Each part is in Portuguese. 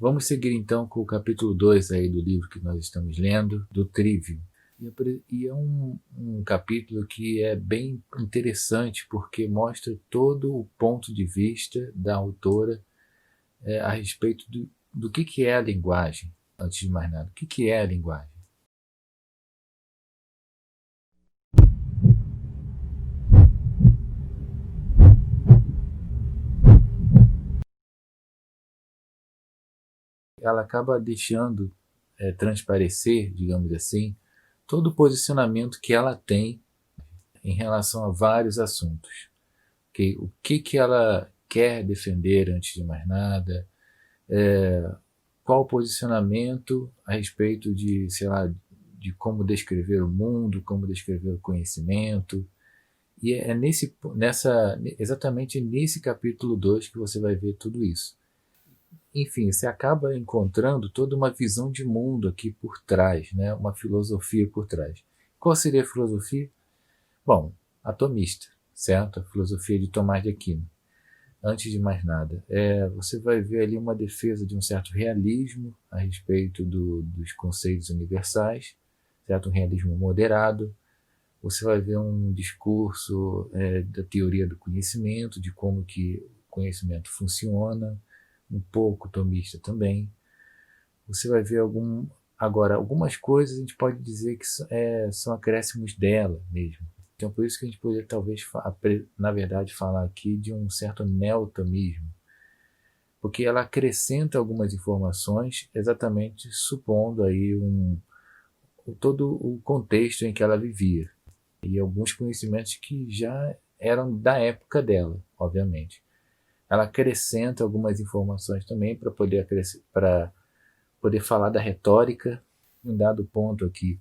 Vamos seguir então com o capítulo 2 aí do livro que nós estamos lendo, do Trivium. E é um capítulo que é bem interessante porque mostra todo o ponto de vista da autora a respeito do que é a linguagem. Antes de mais nada, o que é a linguagem? Ela acaba deixando transparecer, digamos assim, todo o posicionamento que ela tem em relação a vários assuntos. O que ela quer defender antes de mais nada, qual o posicionamento a respeito de, sei lá, de como descrever o mundo, como descrever o conhecimento. E é exatamente nesse capítulo 2 que você vai ver tudo isso. Enfim, você acaba encontrando toda uma visão de mundo aqui por trás, né? Uma filosofia por trás. Qual seria a filosofia? Bom, atomista, certo? A filosofia de Tomás de Aquino. Antes de mais nada, você vai ver ali uma defesa de um certo realismo a respeito dos conceitos universais, certo? Um realismo moderado. Você vai ver um discurso da teoria do conhecimento, de como que o conhecimento funciona, um pouco tomista também. Você vai ver agora, algumas coisas a gente pode dizer que são acréscimos dela mesmo. Então, por isso que a gente poderia, talvez, na verdade, falar aqui de um certo neotomismo, porque ela acrescenta algumas informações, exatamente supondo aí todo o contexto em que ela vivia, e alguns conhecimentos que já eram da época dela, obviamente. Ela acrescenta algumas informações também para poder falar da retórica, em um dado ponto aqui.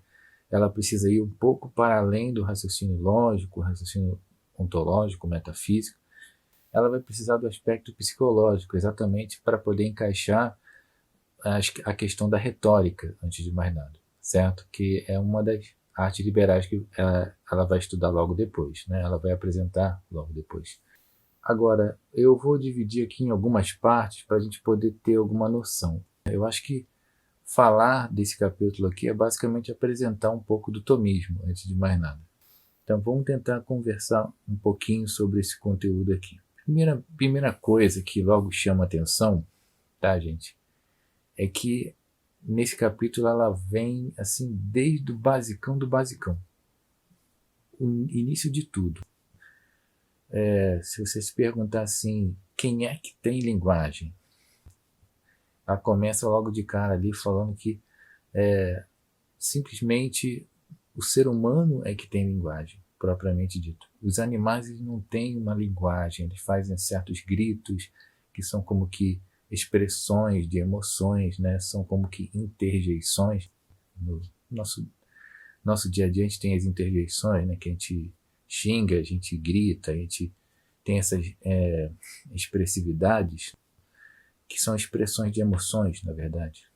Ela precisa ir um pouco para além do raciocínio lógico, raciocínio ontológico, metafísico. Ela vai precisar do aspecto psicológico, exatamente para poder encaixar a questão da retórica, antes de mais nada, certo? Que é uma das artes liberais que ela vai estudar logo depois, né? Ela vai apresentar logo depois. Agora, eu vou dividir aqui em algumas partes para a gente poder ter alguma noção. Eu acho que falar desse capítulo aqui é basicamente apresentar um pouco do tomismo, antes de mais nada. Então vamos tentar conversar um pouquinho sobre esse conteúdo aqui. Primeira coisa que logo chama atenção, tá, gente? É que nesse capítulo ela vem assim desde o basicão do basicão. O início de tudo. Se você se perguntar assim, quem é que tem linguagem? Ela começa logo de cara ali falando que simplesmente o ser humano é que tem linguagem, propriamente dito. Os animais eles não têm uma linguagem, eles fazem certos gritos que são como que expressões de emoções, né? São como que interjeições. No nosso dia a dia a gente tem as interjeições, né? Que a gente xinga, a gente grita, a gente tem essas expressividades que são expressões de emoções, na verdade.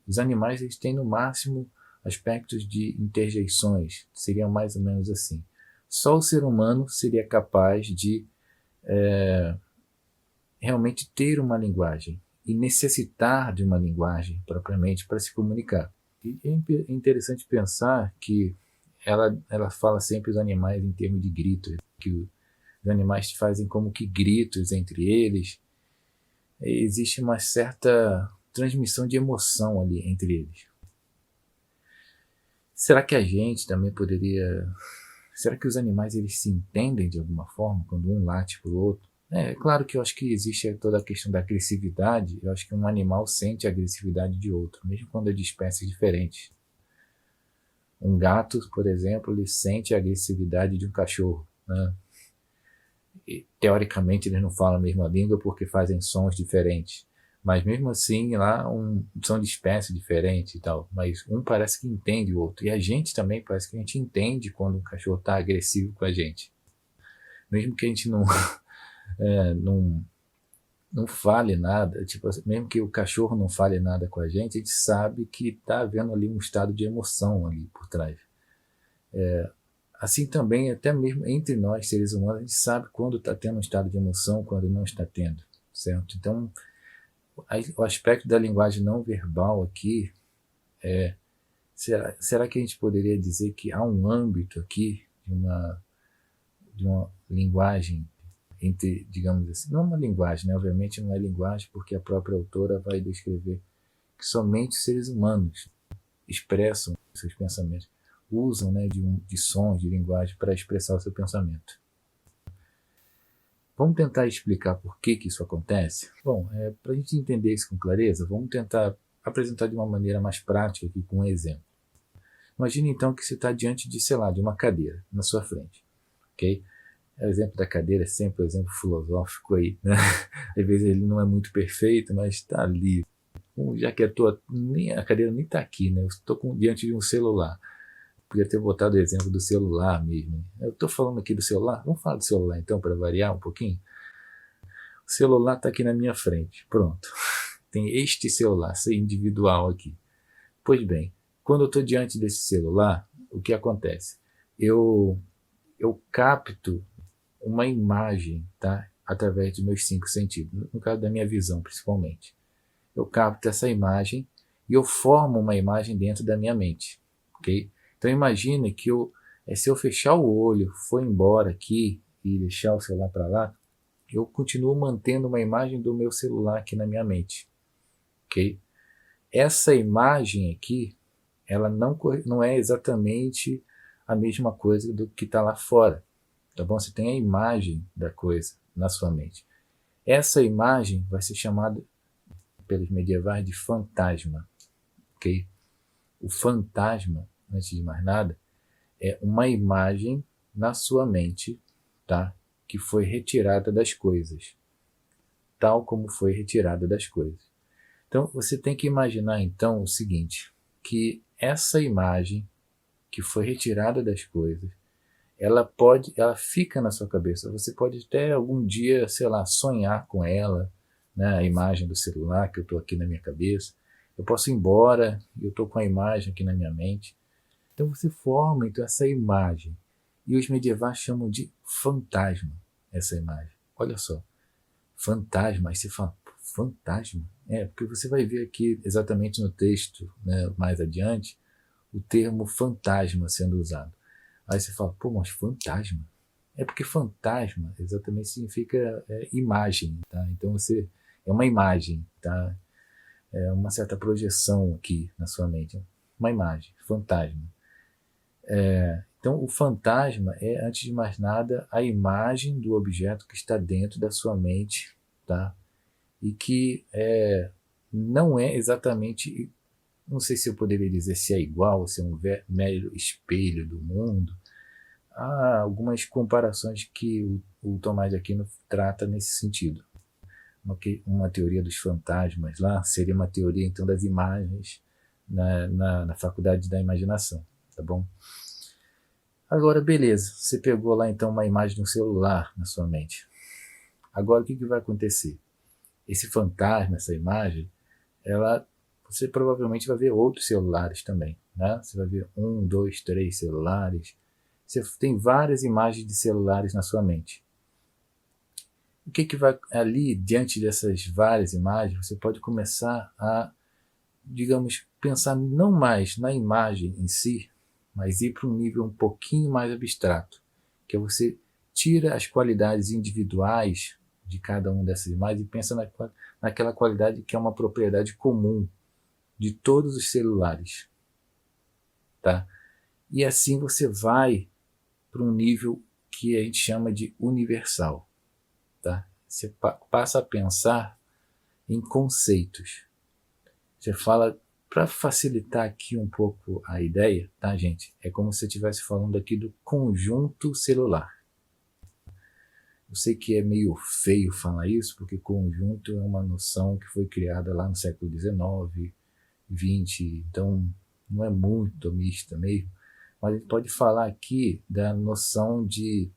Os animais eles têm no máximo aspectos de interjeições, seriam mais ou menos assim. Só o ser humano seria capaz de realmente ter uma linguagem e necessitar de uma linguagem propriamente para se comunicar. E é interessante pensar que ela fala sempre os animais em termos de gritos, que os animais fazem como que gritos entre eles. Existe uma certa transmissão de emoção ali entre eles. Será que a gente também poderia... Será que os animais eles se entendem de alguma forma quando um late para o outro? Claro que eu acho que existe toda a questão da agressividade. Eu acho que um animal sente a agressividade de outro, mesmo quando é de espécies diferentes. Um gato, por exemplo, ele sente a agressividade de um cachorro, né? E, teoricamente eles não falam a mesma língua porque fazem sons diferentes. Mas mesmo assim, lá são de espécie diferente e tal. Mas um parece que entende o outro. E a gente também parece que a gente entende quando um cachorro está agressivo com a gente. Mesmo que a gente não fale nada, tipo, mesmo que o cachorro não fale nada com a gente sabe que está havendo ali um estado de emoção ali por trás. Assim também, até mesmo entre nós, seres humanos, a gente sabe quando está tendo um estado de emoção, quando não está tendo, certo? Então, O aspecto da linguagem não verbal aqui será que a gente poderia dizer que há um âmbito aqui de uma linguagem entre, digamos assim, não uma linguagem, né? Obviamente não é linguagem, porque a própria autora vai descrever que somente seres humanos expressam seus pensamentos, usam, né, de sons, de linguagem para expressar o seu pensamento. Vamos tentar explicar por que isso acontece? Bom, para a gente entender isso com clareza, vamos tentar apresentar de uma maneira mais prática aqui com um exemplo. Imagine então que você está diante de, sei lá, de uma cadeira na sua frente, ok? O exemplo da cadeira é sempre um exemplo filosófico aí, né? Às vezes ele não é muito perfeito, mas está ali. Já que a cadeira nem está aqui, né? Eu estou diante de um celular. Podia ter botado o exemplo do celular mesmo. Eu estou falando aqui do celular. Vamos falar do celular então, para variar um pouquinho? O celular está aqui na minha frente. Pronto. Tem este celular, ser individual aqui. Pois bem, quando eu estou diante desse celular, o que acontece? Eu capto uma imagem, tá? Através dos meus 5 sentidos. No caso da minha visão, principalmente. Eu capto essa imagem e eu formo uma imagem dentro da minha mente. Ok? Então imagine que se eu fechar o olho, for embora aqui e deixar o celular para lá, eu continuo mantendo uma imagem do meu celular aqui na minha mente. Ok? Essa imagem aqui, ela não é exatamente a mesma coisa do que está lá fora. Tá bom? Você tem a imagem da coisa na sua mente. Essa imagem vai ser chamada pelos medievais de fantasma. Ok? O fantasma, antes de mais nada, é uma imagem na sua mente, tá? Que foi retirada das coisas, tal como foi retirada das coisas. Então você tem que imaginar então o seguinte, que essa imagem que foi retirada das coisas, ela fica na sua cabeça. Você pode até algum dia, sei lá, sonhar com ela, né? A imagem do celular que eu estou aqui na minha cabeça. Eu posso ir embora e eu estou com a imagem aqui na minha mente. Então você forma então essa imagem. E os medievais chamam de fantasma essa imagem. Olha só, fantasma. Aí você fala, fantasma? Porque você vai ver aqui exatamente no texto, né, mais adiante, o termo fantasma sendo usado. Aí você fala, pô, mas fantasma? É porque fantasma exatamente significa imagem, tá? Então é uma imagem, tá? É uma certa projeção aqui na sua mente. Uma imagem, fantasma. Então o fantasma é, antes de mais nada, a imagem do objeto que está dentro da sua mente, tá? E que não é exatamente, não sei se eu poderia dizer se é igual, se é um mero espelho do mundo. Há algumas comparações que o Tomás de Aquino trata nesse sentido. Uma teoria dos fantasmas lá seria uma teoria então das imagens na faculdade da imaginação, tá bom? Agora, beleza, você pegou lá então uma imagem de um celular na sua mente. Agora o que vai acontecer? Esse fantasma, essa imagem, você provavelmente vai ver outros celulares também, né? Você vai ver 1, 2, 3 celulares. Você tem várias imagens de celulares na sua mente. O que vai ali, diante dessas várias imagens, você pode começar a, digamos, pensar não mais na imagem em si, mas ir para um nível um pouquinho mais abstrato, que é você tira as qualidades individuais de cada uma dessas imagens e pensa naquela qualidade que é uma propriedade comum de todos os celulares, tá? E assim você vai para um nível que a gente chama de universal, tá? Você passa a pensar em conceitos. Você fala, para facilitar aqui um pouco a ideia, tá, gente? É como se você estivesse falando aqui do conjunto celular. Eu sei que é meio feio falar isso, porque conjunto é uma noção que foi criada lá no século XIX, XX, então não é muito mista mesmo, mas a gente pode falar aqui da noção de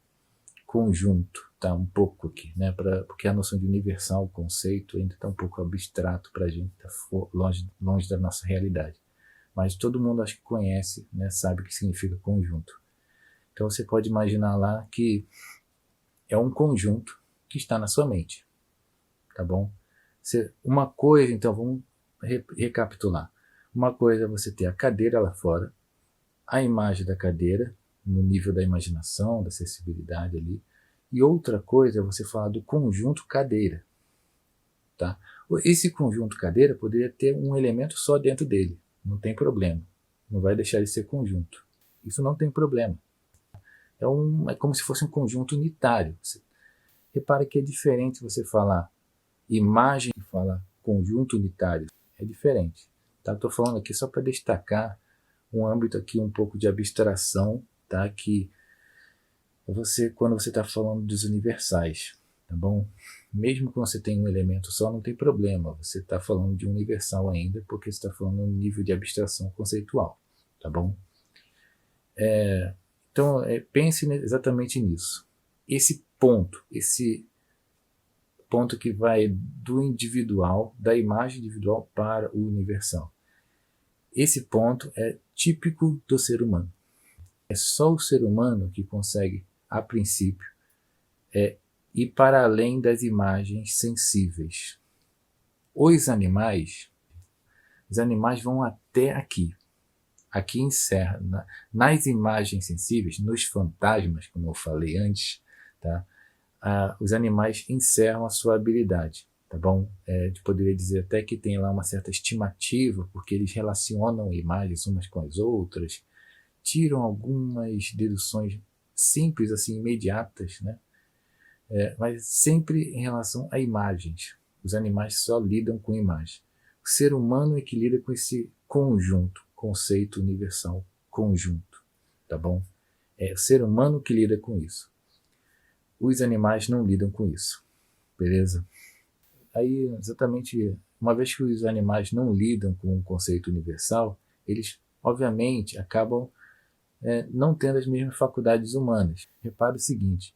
conjunto, tá? Um pouco aqui, né? Porque a noção de universal, o conceito, ainda está um pouco abstrato para a gente, tá longe da nossa realidade. Mas todo mundo acho que conhece, né? Sabe o que significa conjunto. Então você pode imaginar lá que é um conjunto que está na sua mente, tá bom? Uma coisa, então, vamos recapitular. Uma coisa é você ter a cadeira lá fora, a imagem da cadeira, no nível da imaginação, da sensibilidade ali, e outra coisa é você falar do conjunto cadeira. Tá? Esse conjunto cadeira poderia ter um elemento só dentro dele, não tem problema. Não vai deixar de ser conjunto. Isso não tem problema. É como se fosse um conjunto unitário. Repare que é diferente você falar imagem e falar conjunto unitário. É diferente. Tá? Estou falando aqui só para destacar um âmbito aqui um pouco de abstração, tá? Que quando você está falando dos universais, tá bom? Mesmo que você tenha um elemento só, não tem problema. Você está falando de universal ainda, porque você está falando um nível de abstração conceitual, tá bom? Então, pense exatamente nisso. Esse ponto que vai do individual, da imagem individual para o universal. Esse ponto é típico do ser humano. É só o ser humano que consegue, a princípio, ir para além das imagens sensíveis. Os animais vão até aqui. Aqui encerra. Nas imagens sensíveis, nos fantasmas, como eu falei antes, tá? Os animais encerram a sua habilidade, tá bom? Eu poderia dizer até que tem lá uma certa estimativa, porque eles relacionam imagens umas com as outras, tiram algumas deduções simples, assim, imediatas, né? Mas sempre em relação a imagens. Os animais só lidam com imagens. O ser humano é que lida com esse conjunto, conceito universal, conjunto, tá bom? É o ser humano que lida com isso. Os animais não lidam com isso, beleza? Aí, exatamente, uma vez que os animais não lidam com o conceito universal, eles, obviamente, acabam não tendo as mesmas faculdades humanas. Repare o seguinte,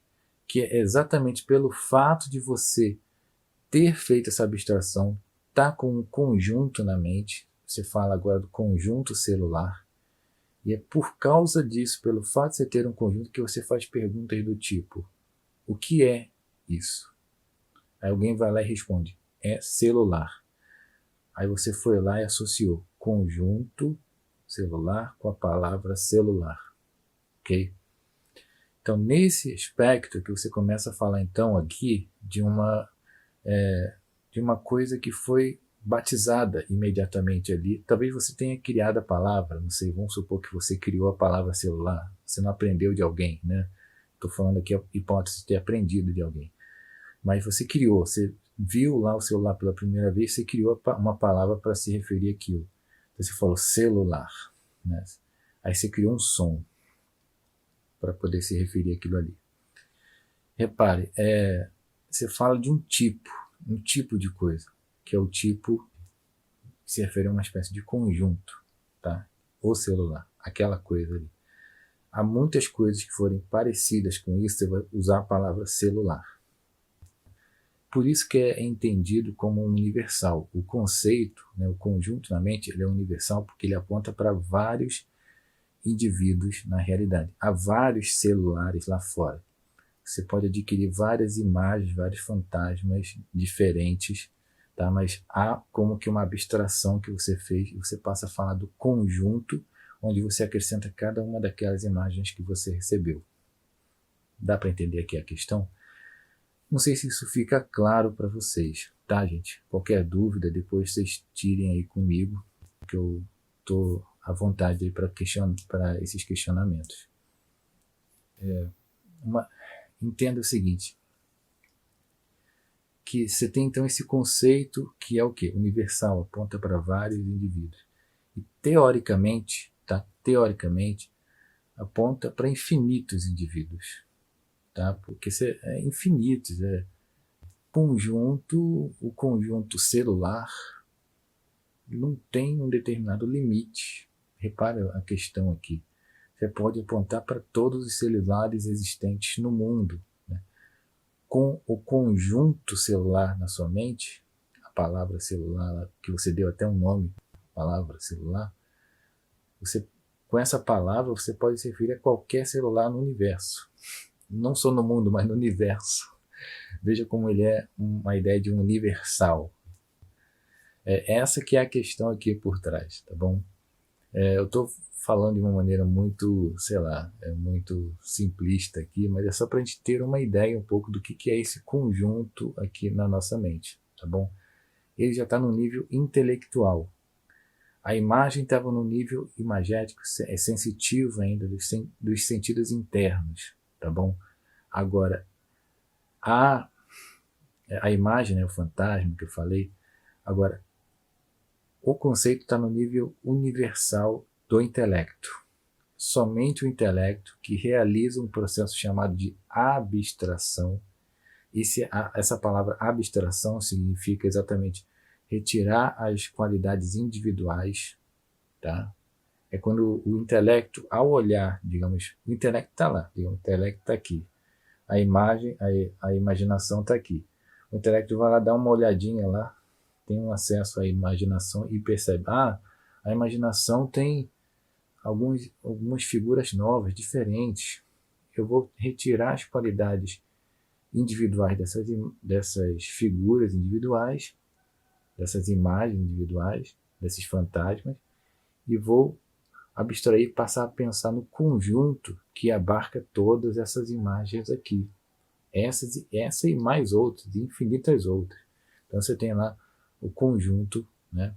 que é exatamente pelo fato de você ter feito essa abstração, tá com um conjunto na mente, você fala agora do conjunto celular, e é por causa disso, pelo fato de você ter um conjunto, que você faz perguntas do tipo: o que é isso? Aí alguém vai lá e responde: é celular. Aí você foi lá e associou conjunto celular com a palavra celular, ok? Então, nesse aspecto que você começa a falar então aqui de uma coisa que foi batizada imediatamente ali. Talvez você tenha criado a palavra, não sei, vamos supor que você criou a palavra celular, você não aprendeu de alguém, né? Estou falando aqui a hipótese de ter aprendido de alguém. Mas você criou, você viu lá o celular pela primeira vez, você criou uma palavra para se referir àquilo. Então você falou celular, né? Aí você criou um som para poder se referir àquilo ali. Repare, você fala de um tipo de coisa, que é o tipo que se refere a uma espécie de conjunto, tá? O celular, aquela coisa ali. Há muitas coisas que forem parecidas com isso, você vai usar a palavra celular. Por isso que é entendido como um universal. O conceito, né, o conjunto na mente, ele é universal porque ele aponta para vários indivíduos na realidade. Há vários celulares lá fora. Você pode adquirir várias imagens, vários fantasmas diferentes, tá? Mas há como que uma abstração que você fez e você passa a falar do conjunto, onde você acrescenta cada uma daquelas imagens que você recebeu. Dá para entender aqui a questão? Não sei se isso fica claro para vocês, tá, gente? Qualquer dúvida, depois vocês tirem aí comigo, que eu estou à vontade aí para esses questionamentos. Entenda o seguinte, que você tem então esse conceito que é o quê? Universal, aponta para vários indivíduos. E teoricamente, tá? Teoricamente, aponta para infinitos indivíduos, tá? Porque é infinitos, o conjunto celular não tem um determinado limite. Repara a questão aqui. Você pode apontar para todos os celulares existentes no mundo. Com o conjunto celular na sua mente, a palavra celular, que você deu até um nome, palavra celular, com essa palavra você pode se referir a qualquer celular no universo. Não só no mundo, mas no universo. Veja como ele é uma ideia de um universal. Essa que é a questão aqui por trás, tá bom? Eu estou falando de uma maneira muito, sei lá, muito simplista aqui, mas é só para a gente ter uma ideia um pouco do que é esse conjunto aqui na nossa mente, tá bom? Ele já está no nível intelectual. A imagem estava no nível imagético, sensitivo ainda, dos sentidos internos, tá bom? Agora, a imagem, né, o fantasma que eu falei, agora, o conceito está no nível universal do intelecto. Somente o intelecto que realiza um processo chamado de abstração. Essa palavra abstração significa exatamente retirar as qualidades individuais, tá? É quando o intelecto, ao olhar, digamos, o intelecto está lá, o intelecto está aqui, a imagem, a imaginação está aqui. O intelecto vai lá dar uma olhadinha lá, tem um acesso à imaginação e percebe, a imaginação tem algumas figuras novas, diferentes. Eu vou retirar as qualidades individuais dessas figuras individuais, dessas imagens individuais, desses fantasmas, e vou abstrair, passar a pensar no conjunto que abarca todas essas imagens aqui. Essa e mais outras, infinitas outras. Então você tem lá o conjunto, né?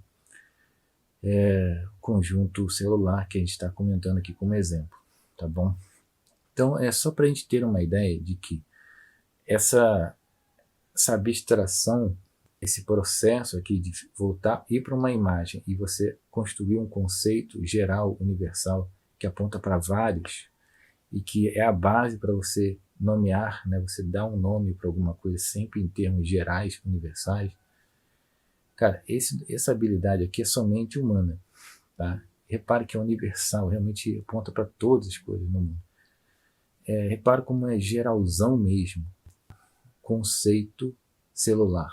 Conjunto celular que a gente está comentando aqui como exemplo, tá bom? Então é só para a gente ter uma ideia de que essa abstração, esse processo aqui de voltar, ir para uma imagem e você construir um conceito geral, universal, que aponta para vários e que é a base para você nomear, né? Você dá um nome para alguma coisa sempre em termos gerais, universais. Cara, essa habilidade aqui é somente humana, tá? Repare que é universal, realmente aponta para todas as coisas no mundo. Repare como é geralzão mesmo. Conceito celular.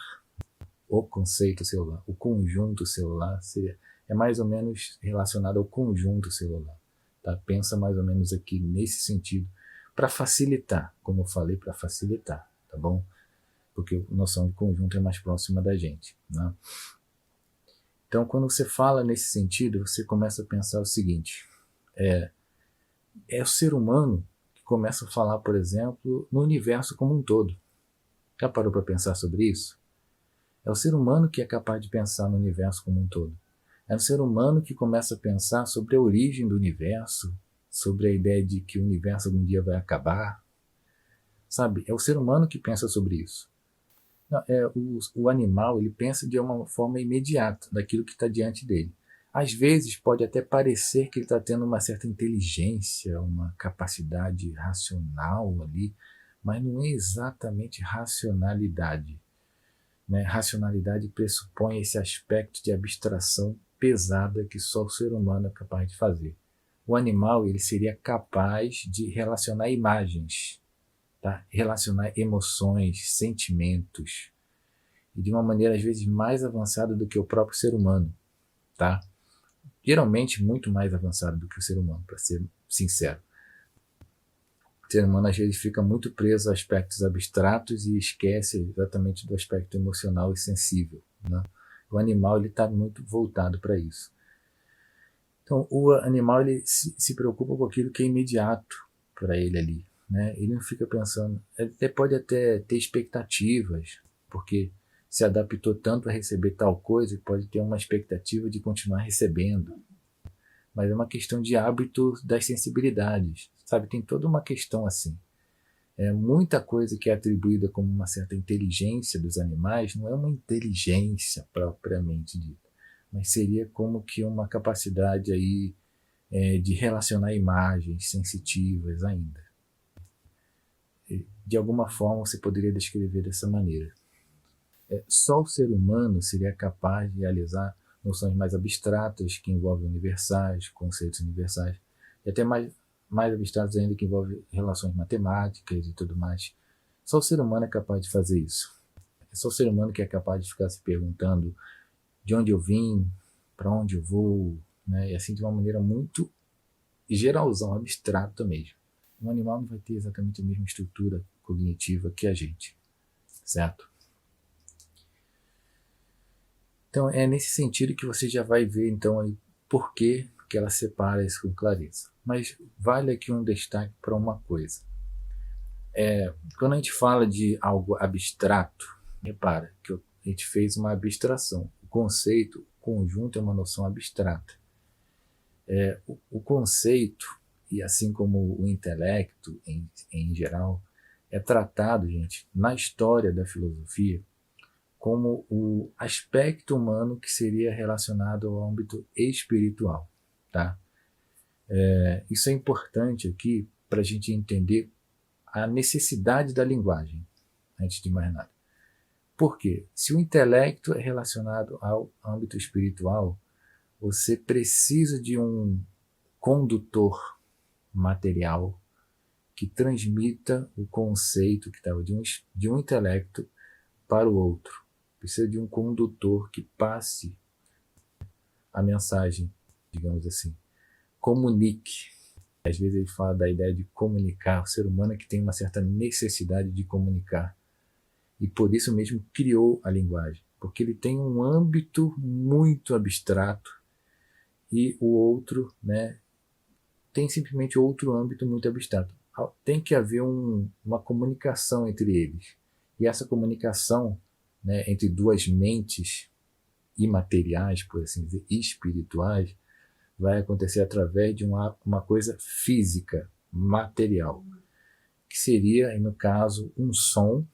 O conceito celular. O conjunto celular é mais ou menos relacionado ao conjunto celular. Tá? Pensa mais ou menos aqui nesse sentido. Para facilitar, como eu falei, para facilitar, tá bom? Porque a noção de conjunto é mais próxima da gente, né? Então, quando você fala nesse sentido, você começa a pensar o seguinte: é o ser humano que começa a falar, por exemplo, no universo como um todo. Já parou para pensar sobre isso? É o ser humano que é capaz de pensar no universo como um todo. É o ser humano que começa a pensar sobre a origem do universo, sobre a ideia de que o universo algum dia vai acabar. Sabe? É o ser humano que pensa sobre isso. Não, o animal, ele pensa de uma forma imediata daquilo que está diante dele. Às vezes pode até parecer que ele está tendo uma certa inteligência, uma capacidade racional ali, mas não é exatamente racionalidade, né? Racionalidade pressupõe esse aspecto de abstração pesada que só o ser humano é capaz de fazer. O animal, ele seria capaz de relacionar imagens, tá? Relacionar emoções, sentimentos, e de uma maneira às vezes mais avançada do que o próprio ser humano, tá? Geralmente muito mais avançado do que o ser humano, para ser sincero. O ser humano às vezes fica muito preso a aspectos abstratos e esquece exatamente do aspecto emocional e sensível, né? O animal ele está muito voltado para isso. Então o animal ele se preocupa com aquilo que é imediato para ele ali, né? Ele não fica pensando, ele pode até ter expectativas, porque se adaptou tanto a receber tal coisa que pode ter uma expectativa de continuar recebendo. Mas é uma questão de hábito das sensibilidades, sabe? Tem toda uma questão assim. Muita coisa que é atribuída como uma certa inteligência dos animais não é uma inteligência propriamente dita, mas seria como que uma capacidade aí de relacionar imagens sensitivas ainda. De alguma forma você poderia descrever dessa maneira. Só o ser humano seria capaz de realizar noções mais abstratas que envolvem universais, conceitos universais, e até mais abstratos ainda que envolvem relações matemáticas e tudo mais. Só o ser humano é capaz de fazer isso. É só o ser humano que é capaz de ficar se perguntando de onde eu vim, para onde eu vou, né? E assim de uma maneira muito geralzão, abstrata mesmo. Um animal não vai ter exatamente a mesma estrutura cognitiva que a gente, certo? Então é nesse sentido que você já vai ver então aí por que ela separa isso com clareza. Mas vale aqui um destaque para uma coisa. Quando a gente fala de algo abstrato, repara que a gente fez uma abstração. O conceito, o conjunto é uma noção abstrata. O conceito, e assim como o intelecto em geral, é tratado, gente, na história da filosofia, como o aspecto humano que seria relacionado ao âmbito espiritual. Tá? Isso é importante aqui para a gente entender a necessidade da linguagem, antes de mais nada. Por quê? Se o intelecto é relacionado ao âmbito espiritual, você precisa de um condutor material que transmita o conceito que estava de um intelecto para o outro. Precisa de um condutor que passe a mensagem, digamos assim, comunique. Às vezes ele fala da ideia de comunicar. O ser humano é que tem uma certa necessidade de comunicar. E por isso mesmo criou a linguagem. Porque ele tem um âmbito muito abstrato e o outro, né, tem simplesmente outro âmbito muito abstrato. Tem que haver uma comunicação entre eles. E essa comunicação, né, entre duas mentes imateriais, por assim dizer, espirituais, vai acontecer através de uma coisa física, material, que seria, no caso, um som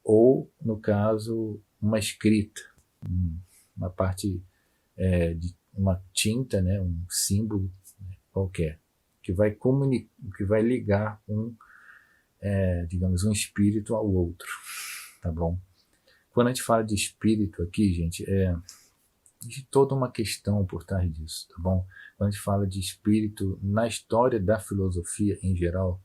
ou, no caso, uma escrita, uma parte de uma tinta, né, um símbolo, né, qualquer, que vai ligar digamos, um espírito ao outro, tá bom? Quando a gente fala de espírito aqui, gente, existe toda uma questão por trás disso, tá bom? Quando a gente fala de espírito na história da filosofia em geral,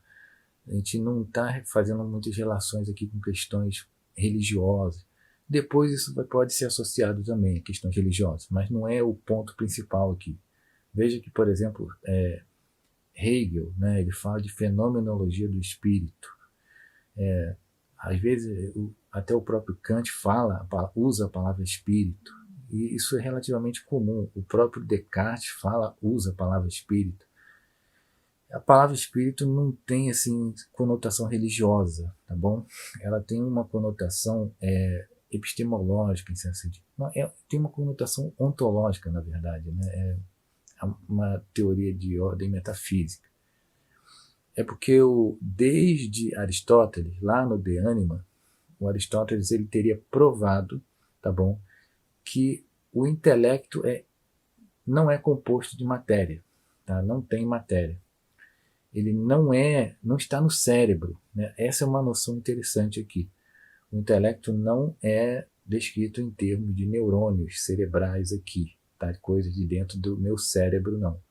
a gente não está fazendo muitas relações aqui com questões religiosas. Depois isso pode ser associado também a questões religiosas, mas não é o ponto principal aqui. Veja que, por exemplo, Hegel, né, ele fala de fenomenologia do espírito. Às vezes, até o próprio Kant usa a palavra espírito, e isso é relativamente comum. O próprio Descartes usa a palavra espírito. A palavra espírito não tem assim conotação religiosa, tá bom? Ela tem uma conotação epistemológica, em senso de, não, tem uma conotação ontológica, na verdade, né? É uma teoria de ordem metafísica. É porque desde Aristóteles, lá no De Anima, o Aristóteles ele teria provado, tá bom, que o intelecto não é composto de matéria, tá? Não tem matéria. Ele não está no cérebro, né? Essa é uma noção interessante aqui. O intelecto não é descrito em termos de neurônios cerebrais aqui, tá? Coisas de dentro do meu cérebro, não.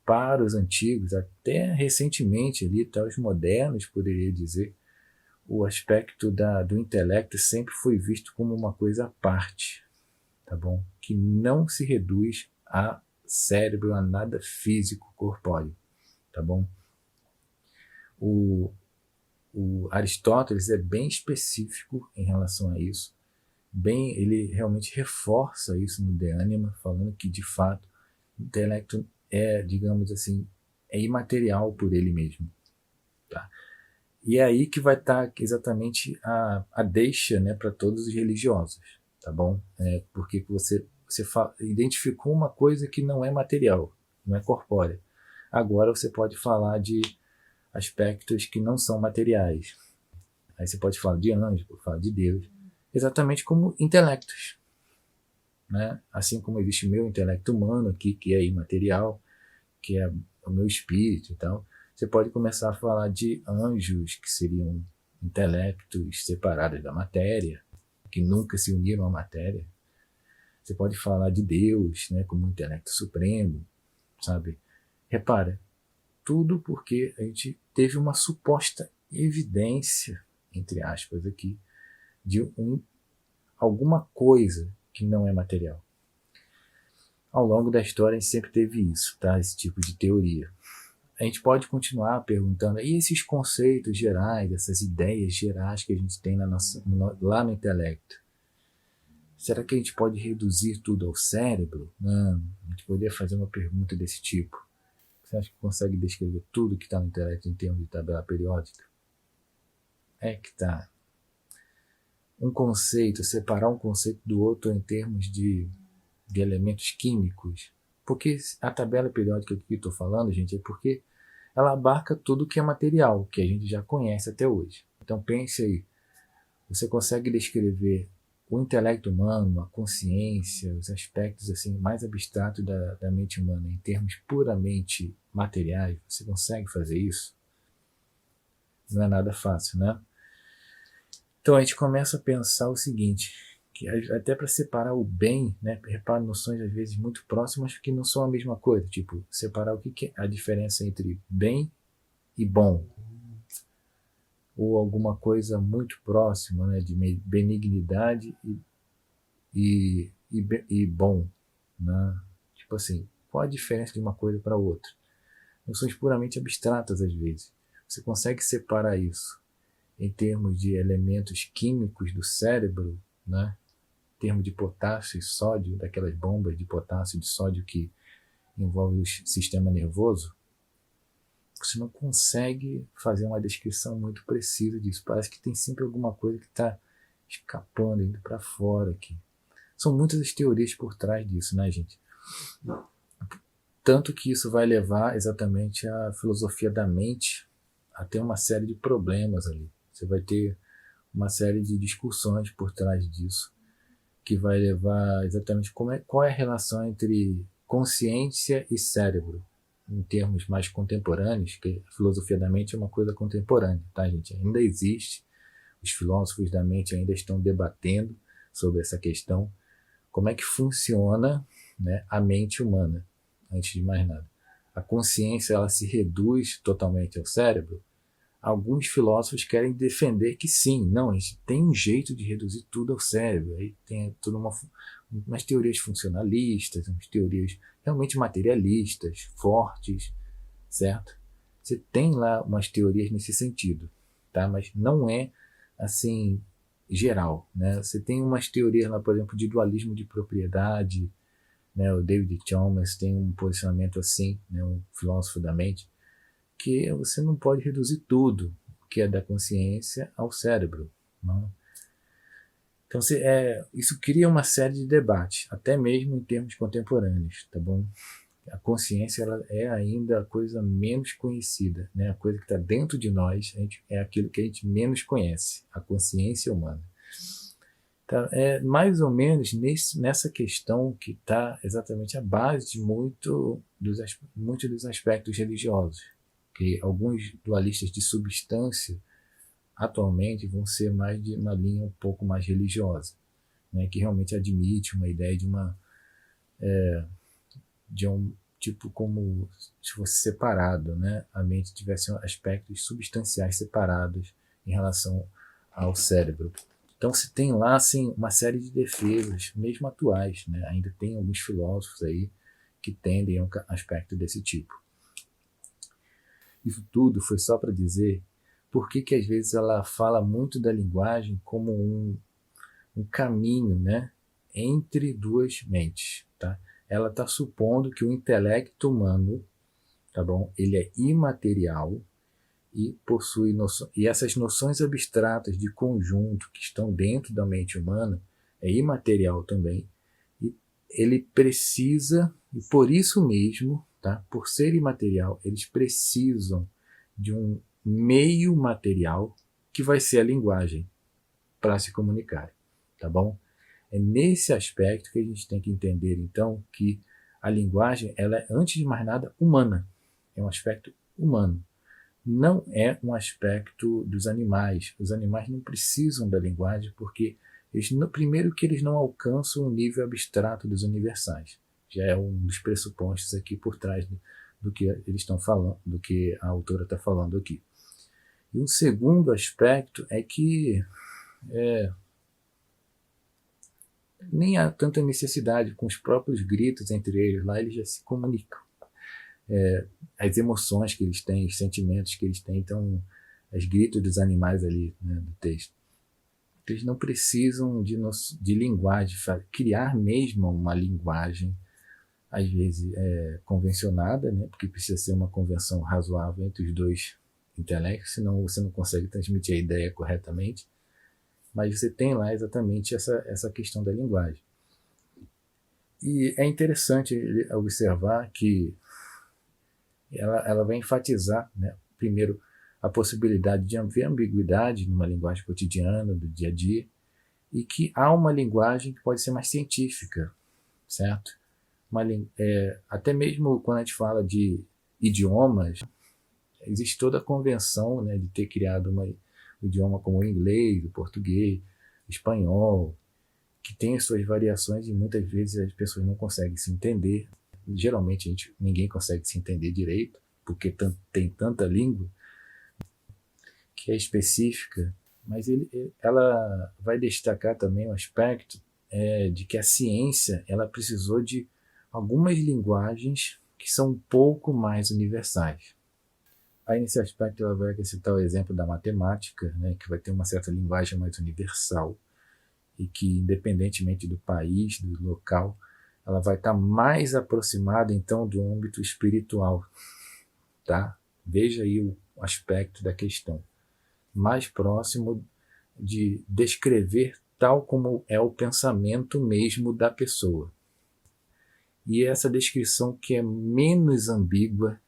Para os antigos, até recentemente ali, tá, os modernos, poderia dizer, o aspecto do intelecto sempre foi visto como uma coisa à parte, tá bom? Que não se reduz a cérebro, a nada físico corpóreo, tá bom? O Aristóteles é bem específico em relação a isso. Ele realmente reforça isso no De Anima, falando que, de fato, o intelecto digamos assim, imaterial por ele mesmo. Tá? E é aí que vai estar exatamente a deixa, né, para todos os religiosos. Tá bom? Porque você identificou uma coisa que não é material, não é corpórea. Agora você pode falar de aspectos que não são materiais. Aí você pode falar de anjo, pode falar de Deus, exatamente como intelectos. Né? Assim como existe o meu intelecto humano aqui, que é imaterial, que é o meu espírito e tal, você pode começar a falar de anjos, que seriam intelectos separados da matéria, que nunca se uniram à matéria. Você pode falar de Deus, né, como um intelecto supremo, sabe? Repara, tudo porque a gente teve uma suposta evidência, entre aspas aqui, de alguma coisa que não é material. Ao longo da história a gente sempre teve isso, tá? Esse tipo de teoria. A gente pode continuar perguntando, e esses conceitos gerais, essas ideias gerais que a gente tem lá no intelecto? Será que a gente pode reduzir tudo ao cérebro? Não, a gente poderia fazer uma pergunta desse tipo. Você acha que consegue descrever tudo que está no intelecto em termos de tabela periódica? É que está. Um conceito, separar um conceito do outro em termos de elementos químicos. Porque a tabela periódica que eu estou falando, gente, é porque ela abarca tudo que é material, que a gente já conhece até hoje. Então pense aí, você consegue descrever o intelecto humano, a consciência, os aspectos assim mais abstratos da mente humana em termos puramente materiais? Você consegue fazer isso? Não é nada fácil, né? Então a gente começa a pensar o seguinte, que até para separar o bem, né, repara noções às vezes muito próximas que não são a mesma coisa, tipo separar o que é a diferença entre bem e bom, ou alguma coisa muito próxima, né, de benignidade e bom, né? Tipo assim, qual a diferença de uma coisa para outra? Noções puramente abstratas às vezes. Você consegue separar isso em termos de elementos químicos do cérebro, né? Em termos de potássio e sódio, daquelas bombas de potássio e de sódio que envolvem o sistema nervoso? Você não consegue fazer uma descrição muito precisa disso. Parece que tem sempre alguma coisa que está escapando, indo para fora aqui. São muitas as teorias por trás disso, né, gente? Tanto que isso vai levar exatamente a filosofia da mente a ter uma série de problemas ali. Você vai ter uma série de discussões por trás disso, que vai levar exatamente qual é a relação entre consciência e cérebro, em termos mais contemporâneos, que a filosofia da mente é uma coisa contemporânea, tá, gente? Ainda existe, os filósofos da mente ainda estão debatendo sobre essa questão, como é que funciona, né, a mente humana, antes de mais nada. A consciência, ela se reduz totalmente ao cérebro? Alguns filósofos querem defender que sim, não, a gente tem um jeito de reduzir tudo ao cérebro. Aí tem toda umas teorias funcionalistas, umas teorias realmente materialistas, fortes, certo? Você tem lá umas teorias nesse sentido, tá? Mas não é assim geral, né? Você tem umas teorias lá, por exemplo, de dualismo de propriedade, né? O David Chalmers tem um posicionamento assim, né? Um filósofo da mente, que você não pode reduzir tudo que é da consciência ao cérebro. Não? Então, isso cria uma série de debates, até mesmo em termos contemporâneos, tá bom? A consciência, ela é ainda a coisa menos conhecida, né? A coisa que está dentro de nós é aquilo que a gente menos conhece, a consciência humana. Tá? É mais ou menos nessa questão que está exatamente a base de muitos dos aspectos religiosos, que alguns dualistas de substância atualmente vão ser mais de uma linha um pouco mais religiosa, né, que realmente admite uma ideia de um tipo como se fosse separado, né, a mente tivesse aspectos substanciais separados em relação ao cérebro. Então se tem lá assim uma série de defesas, mesmo atuais, né, ainda tem alguns filósofos aí que tendem a um aspecto desse tipo. Isso tudo foi só para dizer por que às vezes ela fala muito da linguagem como um caminho, né, entre duas mentes. Tá? Ela está supondo que o intelecto humano, tá bom, ele é imaterial e possui e essas noções abstratas de conjunto que estão dentro da mente humana é imaterial também, e ele precisa, e por isso mesmo, tá, por ser imaterial, eles precisam de um meio material que vai ser a linguagem para se comunicar, tá bom? É nesse aspecto que a gente tem que entender então que a linguagem, ela é antes de mais nada humana, é um aspecto humano. Não é um aspecto dos animais. Os animais não precisam da linguagem porque primeiro que eles não alcançam o nível abstrato dos universais. Já é um dos pressupostos aqui por trás do que eles estão falando, do que a autora está falando aqui. E o segundo aspecto é que nem há tanta necessidade, com os próprios gritos entre eles lá, eles já se comunicam. As emoções que eles têm, os sentimentos que eles têm, então, os gritos dos animais ali, né, do texto. Eles não precisam de linguagem, criar mesmo uma linguagem, às vezes convencionada, né? Porque precisa ser uma convenção razoável entre os dois intelectos, senão você não consegue transmitir a ideia corretamente. Mas você tem lá exatamente essa questão da linguagem. E é interessante observar que ela vai enfatizar, né, primeiro, a possibilidade de haver ambiguidade numa linguagem cotidiana, do dia a dia, e que há uma linguagem que pode ser mais científica, certo? Até mesmo quando a gente fala de idiomas, existe toda a convenção, né, de ter criado um idioma como o inglês, o português, o espanhol, que tem as suas variações e muitas vezes as pessoas não conseguem se entender. Geralmente ninguém consegue se entender direito, porque tem tanta língua que é específica, mas ela vai destacar também o aspecto de que a ciência ela precisou de algumas linguagens que são um pouco mais universais. Aí, nesse aspecto, ela vai citar o exemplo da matemática, né, que vai ter uma certa linguagem mais universal e que, independentemente do país, do local, ela vai estar mais aproximada, então, do âmbito espiritual. Tá? Veja aí o aspecto da questão. Mais próximo de descrever tal como é o pensamento mesmo da pessoa. E essa descrição que é menos ambígua,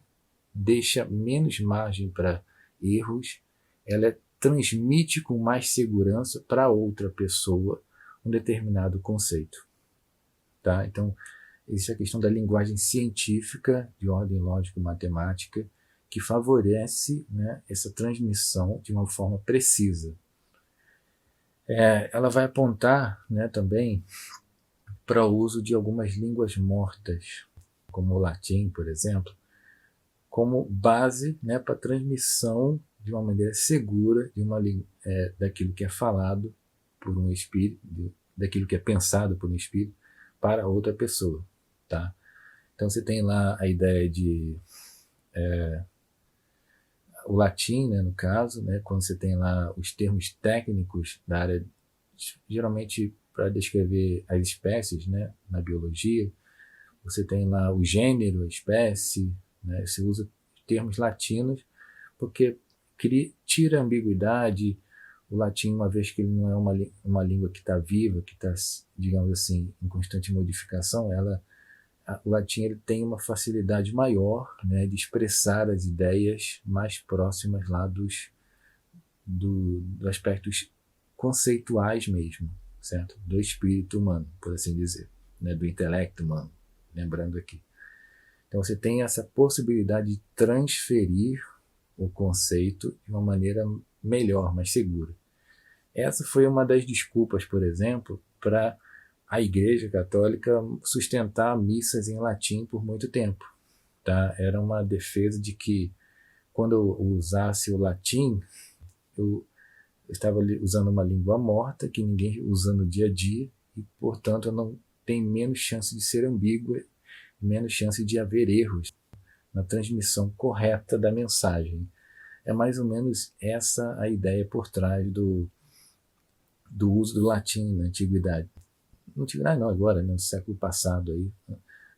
deixa menos margem para erros, ela transmite com mais segurança para outra pessoa um determinado conceito. Tá? Então, existe a questão da linguagem científica, de ordem lógico-matemática, que favorece, né, essa transmissão de uma forma precisa. Ela vai apontar, né, também para o uso de algumas línguas mortas, como o latim, por exemplo, como base, né, para a transmissão de uma maneira segura daquilo que é falado por um espírito, daquilo que é pensado por um espírito, para outra pessoa. Tá? Então você tem lá a ideia de o latim, né, no caso, né, quando você tem lá os termos técnicos da área, geralmente para descrever as espécies, né, na biologia, você tem lá o gênero, a espécie, né, você usa termos latinos porque tira a ambiguidade. O latim, uma vez que ele não é uma língua que está viva, que está, digamos assim, em constante modificação, o latim ele tem uma facilidade maior, né, de expressar as ideias mais próximas lá dos aspectos conceituais mesmo, certo? Do espírito humano, por assim dizer, né, do intelecto humano, lembrando aqui. Então você tem essa possibilidade de transferir o conceito de uma maneira melhor, mais segura. Essa foi uma das desculpas, por exemplo, para a Igreja Católica sustentar missas em latim por muito tempo. Tá? Era uma defesa de que, quando eu usasse o latim, eu estava usando uma língua morta, que ninguém usa no dia a dia, e, portanto, eu não tenho menos chance de ser ambígua, menos chance de haver erros na transmissão correta da mensagem. É mais ou menos essa a ideia por trás do uso do latim na antiguidade. Na antiguidade não, agora, né, no século passado, aí,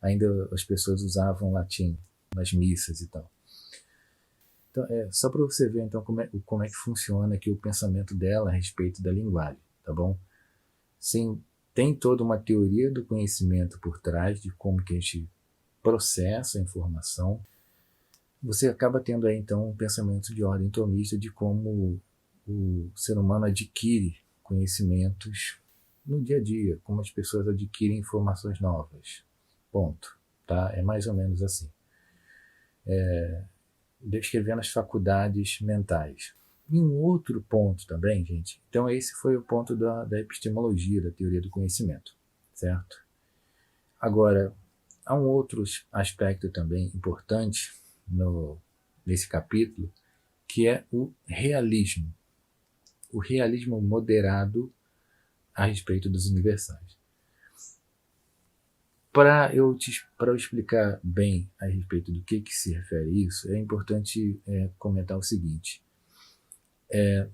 ainda as pessoas usavam latim nas missas e tal. Então, só para você ver então como é que funciona aqui o pensamento dela a respeito da linguagem, tá bom? Sim, tem toda uma teoria do conhecimento por trás de como que a gente processa a informação. Você acaba tendo aí então um pensamento de ordem tomista de como o ser humano adquire conhecimentos no dia a dia, como as pessoas adquirem informações novas. Ponto. Tá? É mais ou menos assim. Descrevendo as faculdades mentais. E um outro ponto também, gente, então esse foi o ponto da epistemologia, da teoria do conhecimento, certo? Agora, há um outro aspecto também importante nesse capítulo, que é o realismo moderado a respeito dos universais. Para eu explicar bem a respeito do que se refere isso, é importante comentar o seguinte.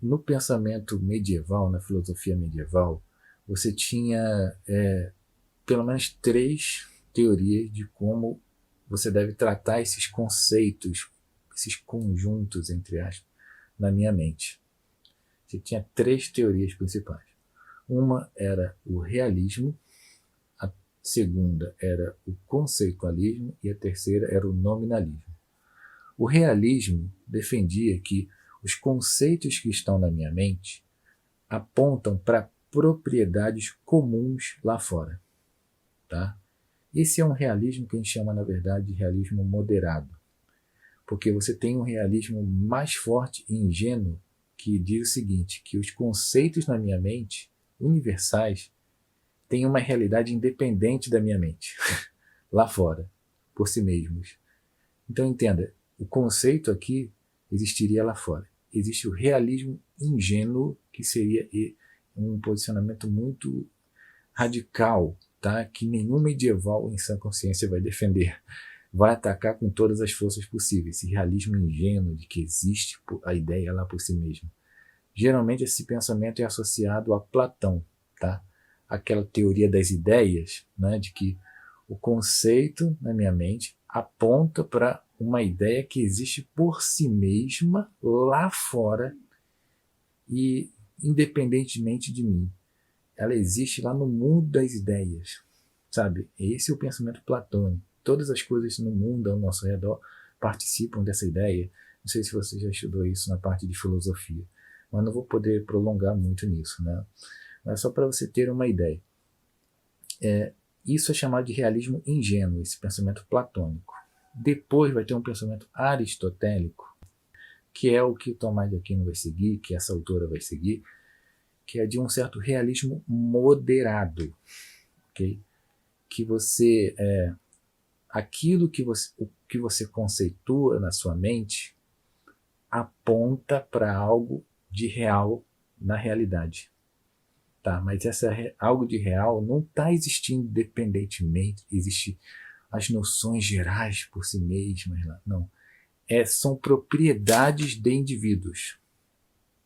No pensamento medieval, na filosofia medieval, você tinha pelo menos 3 teorias de como você deve tratar esses conceitos, esses conjuntos, entre aspas, na minha mente. Você tinha 3 teorias principais. Uma era o realismo, a segunda era o conceitualismo e a terceira era o nominalismo. O realismo defendia que os conceitos que estão na minha mente apontam para propriedades comuns lá fora. Tá? Esse é um realismo que a gente chama, na verdade, de realismo moderado, porque você tem um realismo mais forte e ingênuo que diz o seguinte, que os conceitos na minha mente, universais, têm uma realidade independente da minha mente, lá fora, por si mesmos. Então entenda, o conceito aqui existiria lá fora. Existe o realismo ingênuo, que seria um posicionamento muito radical, tá? Que nenhum medieval em sã consciência vai defender. Vai atacar com todas as forças possíveis. Esse realismo ingênuo de que existe a ideia lá por si mesmo. Geralmente esse pensamento é associado a Platão, tá? Aquela teoria das ideias, né? De que o conceito na minha mente aponta para uma ideia que existe por si mesma lá fora e independentemente de mim. Ela existe lá no mundo das ideias, sabe? Esse é o pensamento platônico. Todas as coisas no mundo ao nosso redor participam dessa ideia. Não sei se você já estudou isso na parte de filosofia, mas não vou poder prolongar muito nisso, né? Mas só para você ter uma ideia. Isso é chamado de realismo ingênuo, esse pensamento platônico. Depois vai ter um pensamento aristotélico, que é o que o Tomás de Aquino vai seguir, que essa autora vai seguir, que é de um certo realismo moderado, ok? Que você aquilo que você conceitua na sua mente aponta para algo de real na realidade, tá? Mas algo de real não está existindo independentemente, existe as noções gerais por si mesmas lá, não. São propriedades de indivíduos,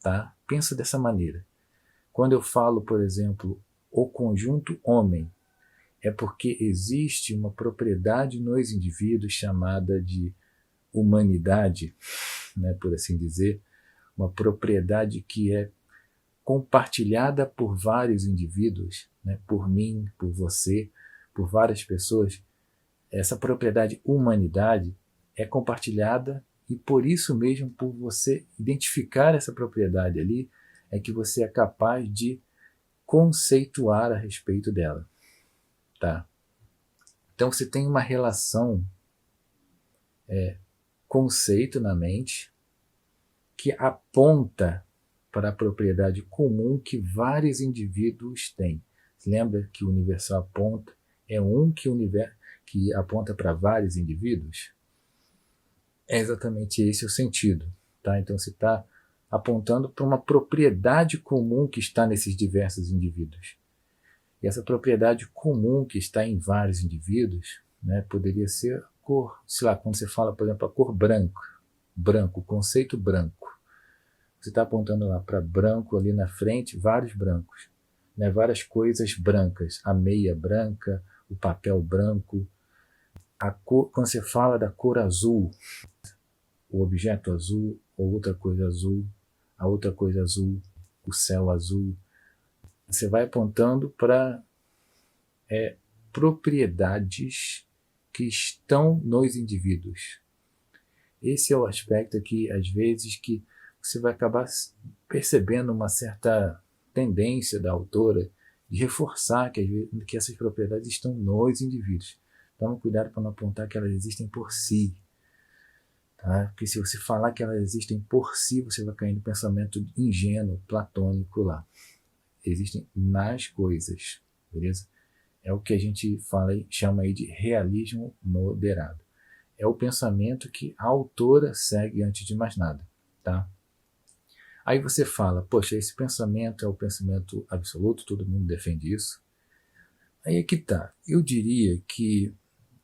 tá? Pensa dessa maneira. Quando eu falo, por exemplo, o conjunto homem, é porque existe uma propriedade nos indivíduos chamada de humanidade, né, por assim dizer, uma propriedade que é compartilhada por vários indivíduos, né, por mim, por você, por várias pessoas. Essa propriedade humanidade é compartilhada e por isso mesmo, por você identificar essa propriedade ali, é que você é capaz de conceituar a respeito dela. Tá? Então você tem uma relação conceito na mente que aponta para a propriedade comum que vários indivíduos têm. Você lembra que o universal aponta, é um que aponta para vários indivíduos? É exatamente esse o sentido. Tá? Então você está apontando para uma propriedade comum que está nesses diversos indivíduos. E essa propriedade comum que está em vários indivíduos, né, poderia ser a cor, sei lá, quando você fala, por exemplo, a cor branco, o conceito branco. Você está apontando lá para branco ali na frente, vários brancos, né, várias coisas brancas, a meia branca, o papel branco, a cor, quando você fala da cor azul, o objeto azul, ou outra coisa azul, a outra coisa azul, o céu azul, você vai apontando para propriedades que estão nos indivíduos. Esse é o aspecto aqui, às vezes, que você vai acabar percebendo uma certa tendência da autora de reforçar que essas propriedades estão nos indivíduos. Toma cuidado para não apontar que elas existem por si. Tá? Porque se você falar que elas existem por si, você vai cair no pensamento ingênuo, platônico lá. Existem nas coisas, beleza? É o que a gente chama aí de realismo moderado. É o pensamento que a autora segue antes de mais nada, tá? Aí você fala, poxa, esse pensamento é o pensamento absoluto, todo mundo defende isso. Aí é que tá. Eu diria que,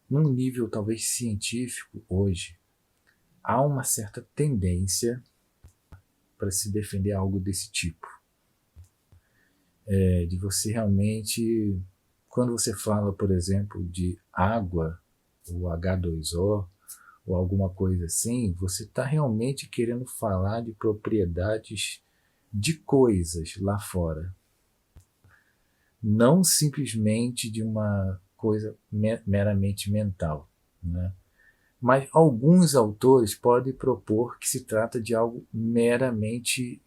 num nível talvez científico hoje, há uma certa tendência para se defender algo desse tipo. De você realmente, quando você fala, por exemplo, de água, ou H2O, ou alguma coisa assim, você está realmente querendo falar de propriedades de coisas lá fora. Não simplesmente de uma coisa meramente mental, né? Mas alguns autores podem propor que se trata de algo meramente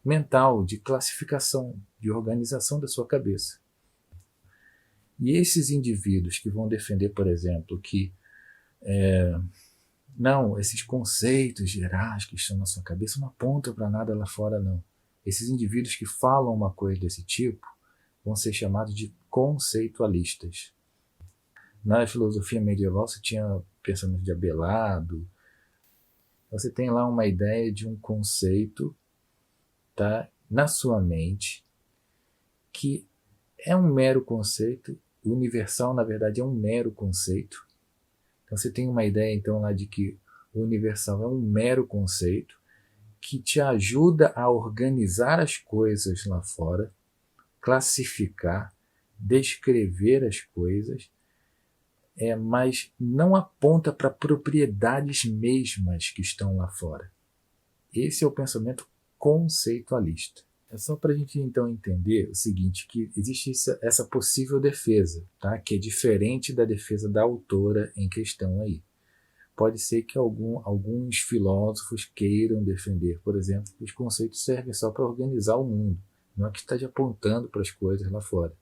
mental, de classificação, de organização da sua cabeça. E esses indivíduos que vão defender, por exemplo, que não, esses conceitos gerais que estão na sua cabeça não apontam para nada lá fora, não. Esses indivíduos que falam uma coisa desse tipo vão ser chamados de conceitualistas. Na filosofia medieval você tinha pensamento de Abelardo. Você tem lá uma ideia de um conceito, tá, na sua mente, que é um mero conceito. O universal, na verdade, é um mero conceito. Então você tem uma ideia então lá de que o universal é um mero conceito que te ajuda a organizar as coisas lá fora, classificar, descrever as coisas, mas não aponta para propriedades mesmas que estão lá fora. Esse é o pensamento conceitualista. É só para a gente então entender o seguinte, que existe essa possível defesa, tá? Que é diferente da defesa da autora em questão aí. Pode ser que alguns filósofos queiram defender, por exemplo, que os conceitos servem só para organizar o mundo, não é que esteja apontando para as coisas lá fora.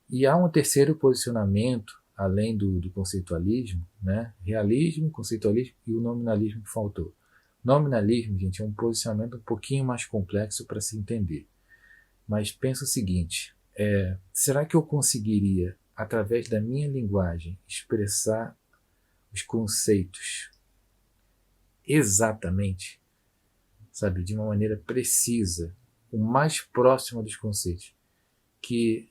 E há um terceiro posicionamento, além do conceitualismo, né? Realismo, conceitualismo e o nominalismo que faltou. Nominalismo, gente, é um posicionamento um pouquinho mais complexo para se entender. Mas pensa o seguinte, será que eu conseguiria, através da minha linguagem, expressar os conceitos exatamente, sabe, de uma maneira precisa, o mais próximo dos conceitos, que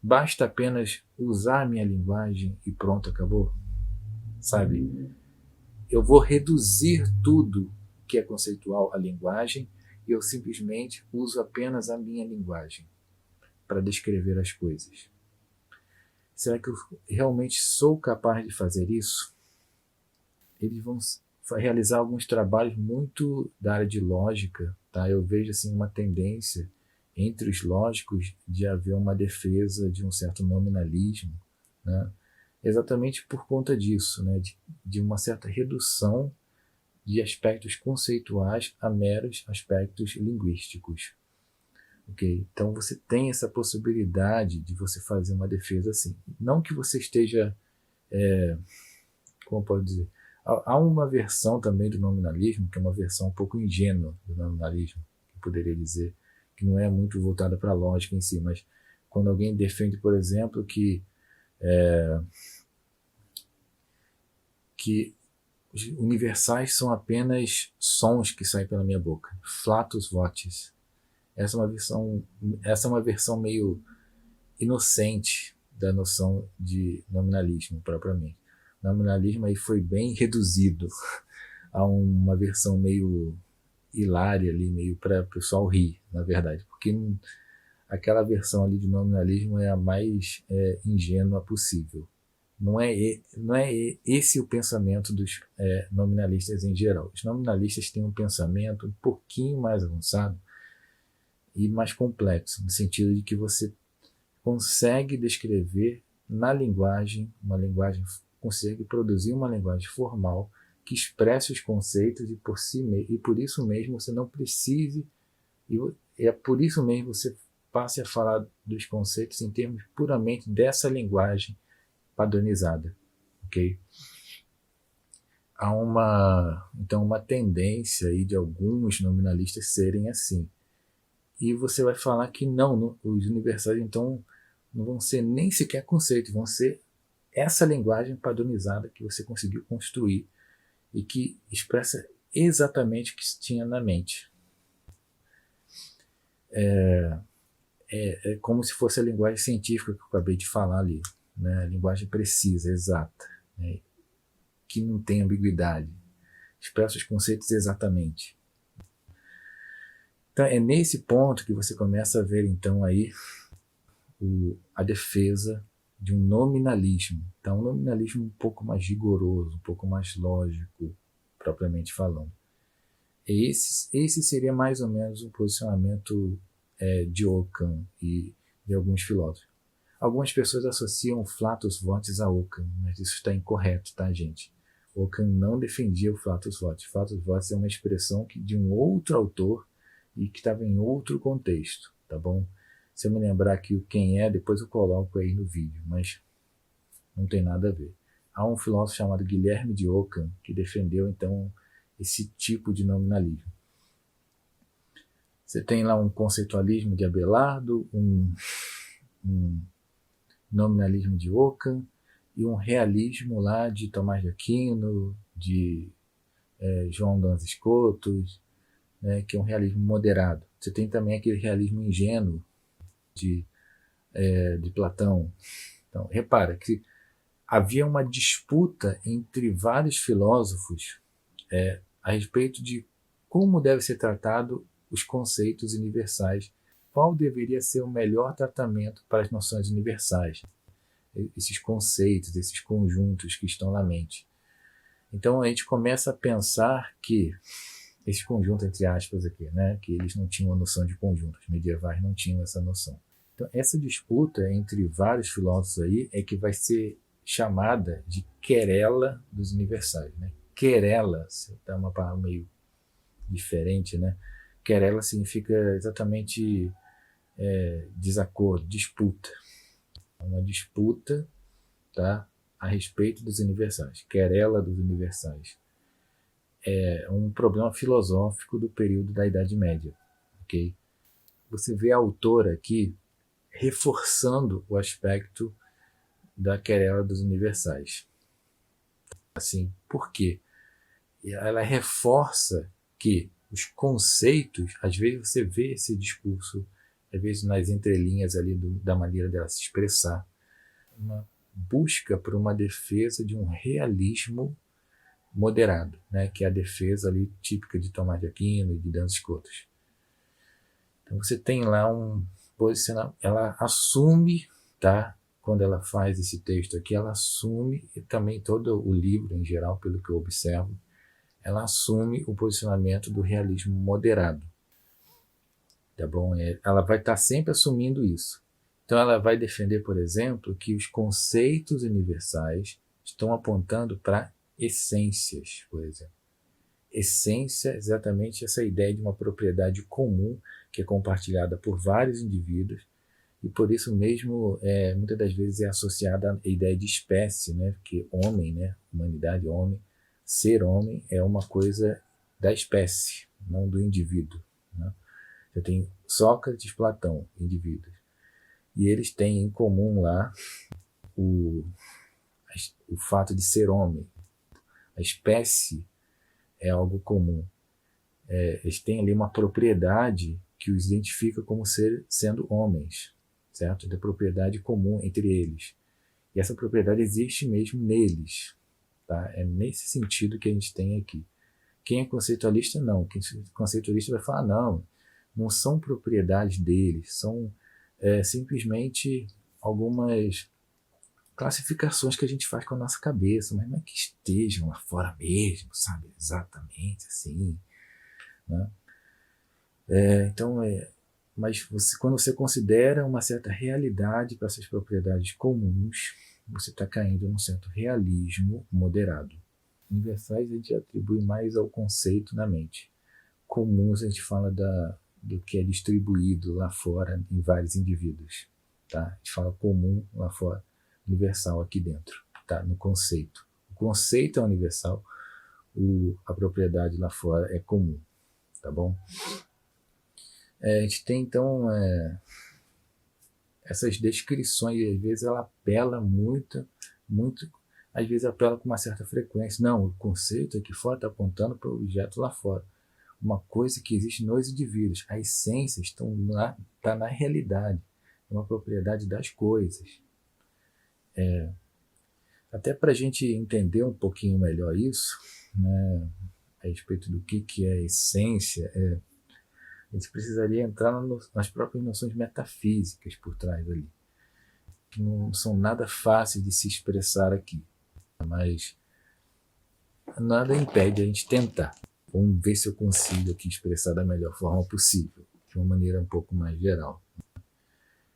basta apenas usar a minha linguagem e pronto, acabou? Sabe? Eu vou reduzir tudo que é conceitual à linguagem e eu simplesmente uso apenas a minha linguagem para descrever as coisas. Será que eu realmente sou capaz de fazer isso? Eles vão realizar alguns trabalhos muito da área de lógica, tá? Eu vejo assim uma tendência entre os lógicos de haver uma defesa de um certo nominalismo, né? Exatamente por conta disso, né? De uma certa redução de aspectos conceituais a meros aspectos linguísticos. Okay? Então você tem essa possibilidade de você fazer uma defesa assim. Não que você esteja, como pode dizer, há uma versão também do nominalismo, que é uma versão um pouco ingênua do nominalismo, que eu poderia dizer, que não é muito voltada para a lógica em si, mas quando alguém defende, por exemplo, que os universais são apenas sons que saem pela minha boca, flatus votis. Essa é uma versão meio inocente da noção de nominalismo propriamente. O nominalismo aí foi bem reduzido a uma versão meio hilária ali, meio para o pessoal rir, na verdade, porque aquela versão ali de nominalismo é a mais ingênua possível. Não é esse o pensamento dos nominalistas em geral. Os nominalistas têm um pensamento um pouquinho mais avançado e mais complexo, no sentido de que você consegue descrever na linguagem, consegue produzir uma linguagem formal que expresse os conceitos e por isso mesmo você não precise, e é por isso mesmo você passe a falar dos conceitos em termos puramente dessa linguagem padronizada, ok? Há então uma tendência aí de alguns nominalistas serem assim. E você vai falar que não, os universais então não vão ser nem sequer conceitos, vão ser essa linguagem padronizada que você conseguiu construir e que expressa exatamente o que se tinha na mente. É como se fosse a linguagem científica que eu acabei de falar ali, né? A linguagem precisa, exata, né? Que não tem ambiguidade, expressa os conceitos exatamente. Então é nesse ponto que você começa a ver então aí a defesa de um nominalismo. Então, um nominalismo um pouco mais rigoroso, um pouco mais lógico, propriamente falando. Esse seria mais ou menos o posicionamento de Ockham e de alguns filósofos. Algumas pessoas associam Flatus Votis a Ockham, mas isso está incorreto, tá, gente? Ockham não defendia o Flatus Votis. Flatus Votis é uma expressão de um outro autor e que estava em outro contexto, tá bom? Se eu me lembrar aqui quem é, depois eu coloco aí no vídeo, mas não tem nada a ver. Há um filósofo chamado Guilherme de Ockham que defendeu, então, esse tipo de nominalismo. Você tem lá um conceitualismo de Abelardo, um nominalismo de Ockham e um realismo lá de Tomás de Aquino, de João Duns Scotus, né, que é um realismo moderado. Você tem também aquele realismo ingênuo de Platão. Então, repara que havia uma disputa entre vários filósofos a respeito de como deve ser tratado os conceitos universais, qual deveria ser o melhor tratamento para as noções universais, esses conceitos, esses conjuntos que estão na mente. Então a gente começa a pensar que esse conjunto, entre aspas aqui, né, que eles não tinham a noção de conjunto, os medievais não tinham essa noção. Então essa disputa entre vários filósofos aí é que vai ser chamada de querela dos universais, né? Querela, é uma palavra meio diferente, né? Querela significa exatamente desacordo, disputa. Uma disputa, tá, a respeito dos universais. Querela dos universais. É um problema filosófico do período da Idade Média. Okay? Você vê a autora aqui reforçando o aspecto da querela dos universais. Assim, por quê? Ela reforça que os conceitos, às vezes você vê esse discurso, às vezes nas entrelinhas ali da maneira dela se expressar, uma busca por uma defesa de um realismo moderado, né, que é a defesa ali típica de Tomás de Aquino e de Duns Scotus. Então você tem lá um posicionamento, ela assume, tá, quando ela faz esse texto aqui, ela assume, e também todo o livro em geral, pelo que eu observo, ela assume o posicionamento do realismo moderado. Tá bom? Ela vai estar sempre assumindo isso. Então ela vai defender, por exemplo, que os conceitos universais estão apontando para essências, por exemplo. Essência é exatamente essa ideia de uma propriedade comum que é compartilhada por vários indivíduos e por isso mesmo muitas das vezes é associada à ideia de espécie, né? Porque homem, né? Humanidade, homem, ser homem é uma coisa da espécie, não do indivíduo. Né? Você tem Sócrates, Platão, indivíduos. E eles têm em comum lá o fato de ser homem. A espécie é algo comum. Eles têm ali uma propriedade que os identifica como sendo homens, certo? Da propriedade comum entre eles. E essa propriedade existe mesmo neles. Tá? É nesse sentido que a gente tem aqui. Quem é conceitualista, não. Quem é conceitualista vai falar, não são propriedades deles, são simplesmente algumas classificações que a gente faz com a nossa cabeça, mas não é que estejam lá fora mesmo, sabe? Exatamente assim. Né? Então, mas quando você considera uma certa realidade para essas propriedades comuns, você está caindo num certo realismo moderado. Universais a gente atribui mais ao conceito na mente. Comuns a gente fala do que é distribuído lá fora em vários indivíduos. Tá? A gente fala comum lá fora, universal aqui dentro, tá? No conceito. O conceito é universal, a propriedade lá fora é comum. Tá bom? A gente tem então essas descrições, e às vezes ela apela muito, às vezes apela com uma certa frequência. Não, o conceito aqui fora está apontando para o objeto lá fora. Uma coisa que existe nos indivíduos. A essência está na realidade. É uma propriedade das coisas. Até para a gente entender um pouquinho melhor isso, né, a respeito do que é essência, A gente precisaria entrar nas próprias noções metafísicas por trás ali, que não são nada fáceis de se expressar aqui, mas nada impede a gente tentar. Vamos ver se eu consigo aqui expressar da melhor forma possível, de uma maneira um pouco mais geral.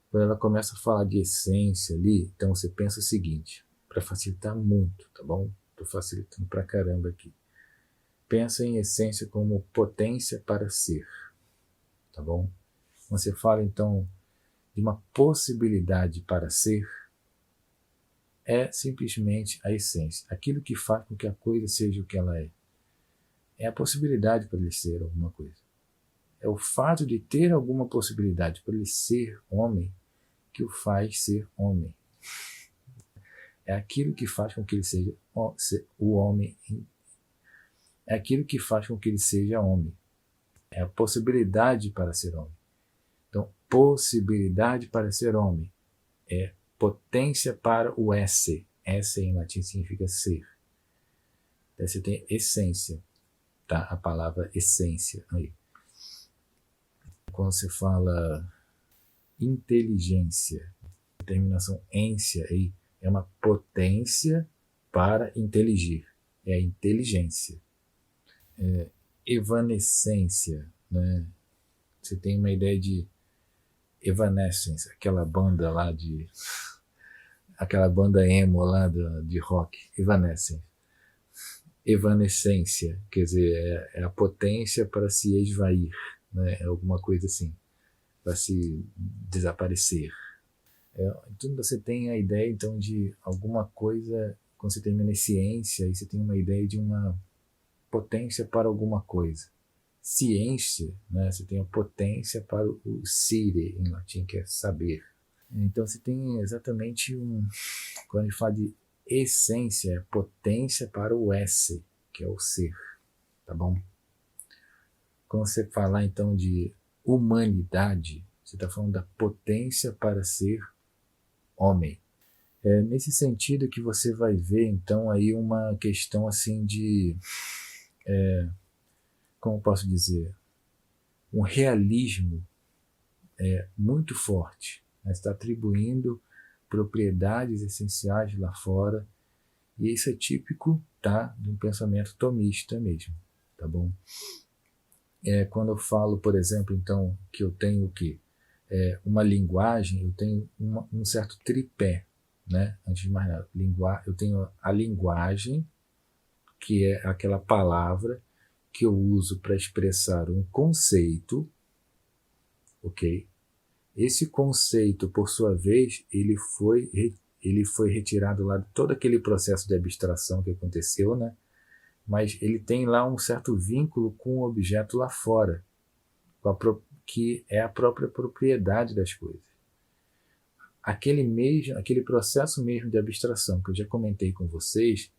Quando ela começa a falar de essência ali, então você pensa o seguinte, para facilitar muito, tá bom? Estou facilitando pra caramba aqui. Pensa em essência como potência para ser, tá bom? Você fala então de uma possibilidade para ser, é simplesmente a essência, aquilo que faz com que a coisa seja o que ela é. É a possibilidade para ele ser alguma coisa. É o fato de ter alguma possibilidade para ele ser homem que o faz ser homem. É aquilo que faz com que ele seja o homem. É aquilo que faz com que ele seja homem. É a possibilidade para ser homem. Então, possibilidade para ser homem é potência para o esse. Esse em latim significa ser. Daí você tem essência, tá? A palavra essência aí. Quando você fala inteligência, terminação ência aí, é uma potência para inteligir. É a inteligência. Evanescência, né? Você tem uma ideia de Evanescence, aquela banda lá de... aquela banda emo lá de rock, Evanescence. Evanescência, quer dizer, é a potência para se esvair, né? É alguma coisa assim, para se desaparecer. Então você tem a ideia então de alguma coisa, quando você termina em ciência, aí você tem uma ideia de uma potência para alguma coisa. Ciência, né? Você tem a potência para o sire, em latim, que é saber. Então você tem exatamente quando a gente fala de essência, é potência para o esse, que é o ser, tá bom? Quando você falar então de humanidade, você está falando da potência para ser homem. É nesse sentido que você vai ver então aí uma questão assim de, como posso dizer, um realismo muito forte. Né? Está atribuindo propriedades essenciais lá fora, e isso é típico, tá, de um pensamento tomista mesmo, tá bom? Quando eu falo, por exemplo, então, que eu tenho o quê? Uma linguagem, eu tenho um certo tripé, né? Antes de mais nada, eu tenho a linguagem, que é aquela palavra que eu uso para expressar um conceito, ok? Esse conceito, por sua vez, ele foi retirado lá de todo aquele processo de abstração que aconteceu, né? Mas ele tem lá um certo vínculo com o objeto lá fora, que é a própria propriedade das coisas. Aquele processo mesmo de abstração que eu já comentei com vocês,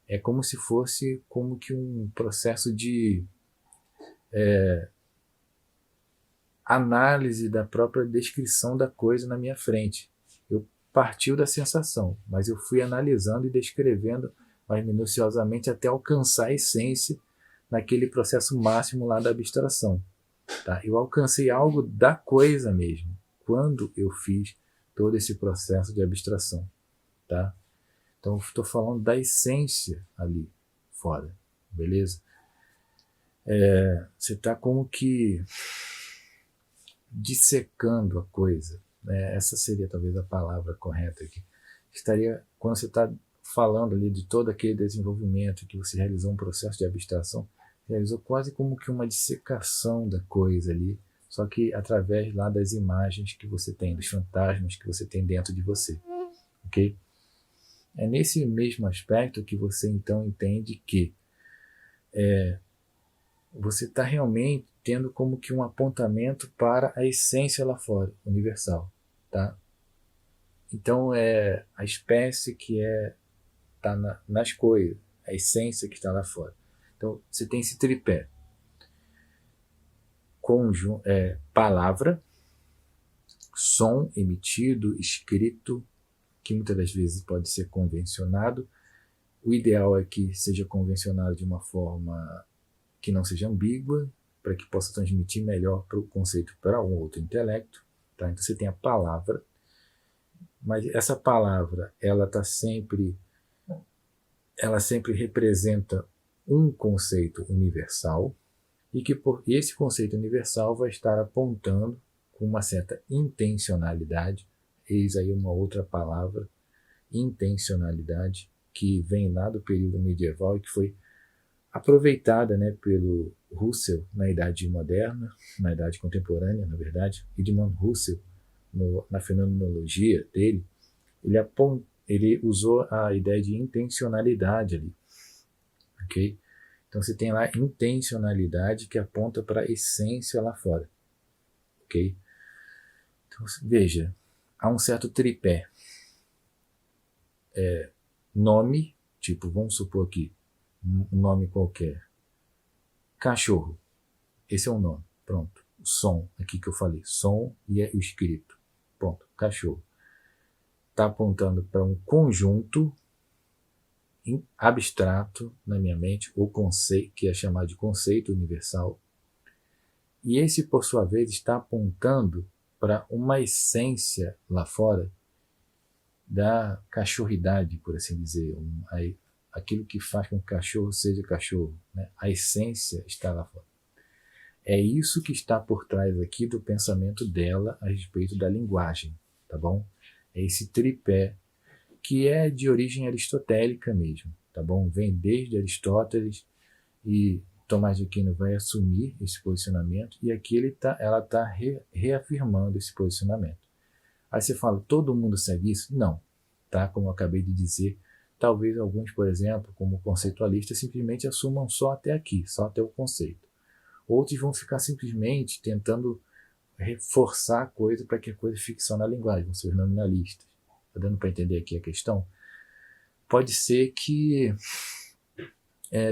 é como se fosse como que um processo de análise da própria descrição da coisa na minha frente. Eu partiu da sensação, mas eu fui analisando e descrevendo mais minuciosamente até alcançar a essência naquele processo máximo lá da abstração. Tá? Eu alcancei algo da coisa mesmo, quando eu fiz todo esse processo de abstração. Tá? Então, estou falando da essência ali fora, beleza? Você está como que dissecando a coisa, né? Essa seria talvez a palavra correta aqui. Quando você está falando ali de todo aquele desenvolvimento que você realizou um processo de abstração, realizou quase como que uma dissecação da coisa ali, só que através lá das imagens que você tem, dos fantasmas que você tem dentro de você, ok? É nesse mesmo aspecto que você então entende que você está realmente tendo como que um apontamento para a essência lá fora, universal, tá? Então é a espécie que está nas coisas, a essência que está lá fora. Então você tem esse tripé: palavra, som emitido, escrito, que muitas das vezes pode ser convencionado. O ideal é que seja convencionado de uma forma que não seja ambígua, para que possa transmitir melhor para o conceito para um outro intelecto. Tá? Então você tem a palavra, mas essa palavra ela sempre representa um conceito universal, e que esse conceito universal vai estar apontando com uma certa intencionalidade. Eis aí uma outra palavra, intencionalidade, que vem lá do período medieval e que foi aproveitada, né, pelo Russell na Idade Moderna, na Idade Contemporânea, na verdade. Edmund Russell, na fenomenologia dele, ele usou a ideia de intencionalidade ali, ok? Então você tem lá intencionalidade que aponta para a essência lá fora, ok? Então veja, há um certo tripé. Nome, tipo, vamos supor aqui, um nome qualquer. Cachorro, esse é um nome, pronto. O som, aqui que eu falei, som e o escrito, pronto, cachorro. Está apontando para um conjunto abstrato na minha mente, ou conceito, que é chamado de conceito universal. E esse, por sua vez, está apontando para uma essência lá fora da cachorridade, por assim dizer, aquilo que faz com que o cachorro seja cachorro, né? A essência está lá fora. É isso que está por trás aqui do pensamento dela a respeito da linguagem, tá bom? É esse tripé que é de origem aristotélica mesmo, tá bom? Vem desde Aristóteles, e Tomás de Aquino vai assumir esse posicionamento, e aqui ela está reafirmando esse posicionamento. Aí você fala, todo mundo segue isso? Não, tá? Como eu acabei de dizer, talvez alguns, por exemplo, como conceitualistas, simplesmente assumam só até aqui, só até o conceito. Outros vão ficar simplesmente tentando reforçar a coisa para que a coisa fique só na linguagem, vão ser os nominalistas. Está dando para entender aqui a questão? Pode ser que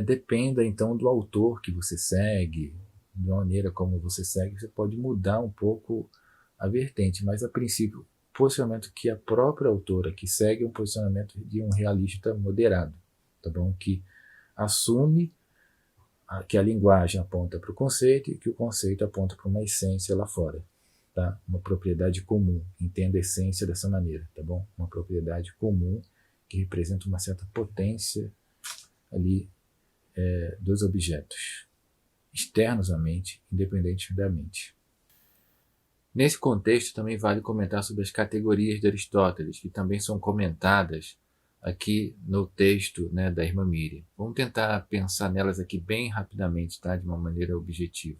dependa então do autor que você segue, da maneira como você segue, você pode mudar um pouco a vertente, mas a princípio, o posicionamento que a própria autora que segue é um posicionamento de um realista moderado, tá bom? Que assume que a linguagem aponta para o conceito e que o conceito aponta para uma essência lá fora, tá? Uma propriedade comum, entenda a essência dessa maneira, tá bom? Uma propriedade comum que representa uma certa potência ali dos objetos, externos à mente, independentes da mente. Nesse contexto, também vale comentar sobre as categorias de Aristóteles, que também são comentadas aqui no texto, né, da irmã Miriam. Vamos tentar pensar nelas aqui bem rapidamente, tá, de uma maneira objetiva.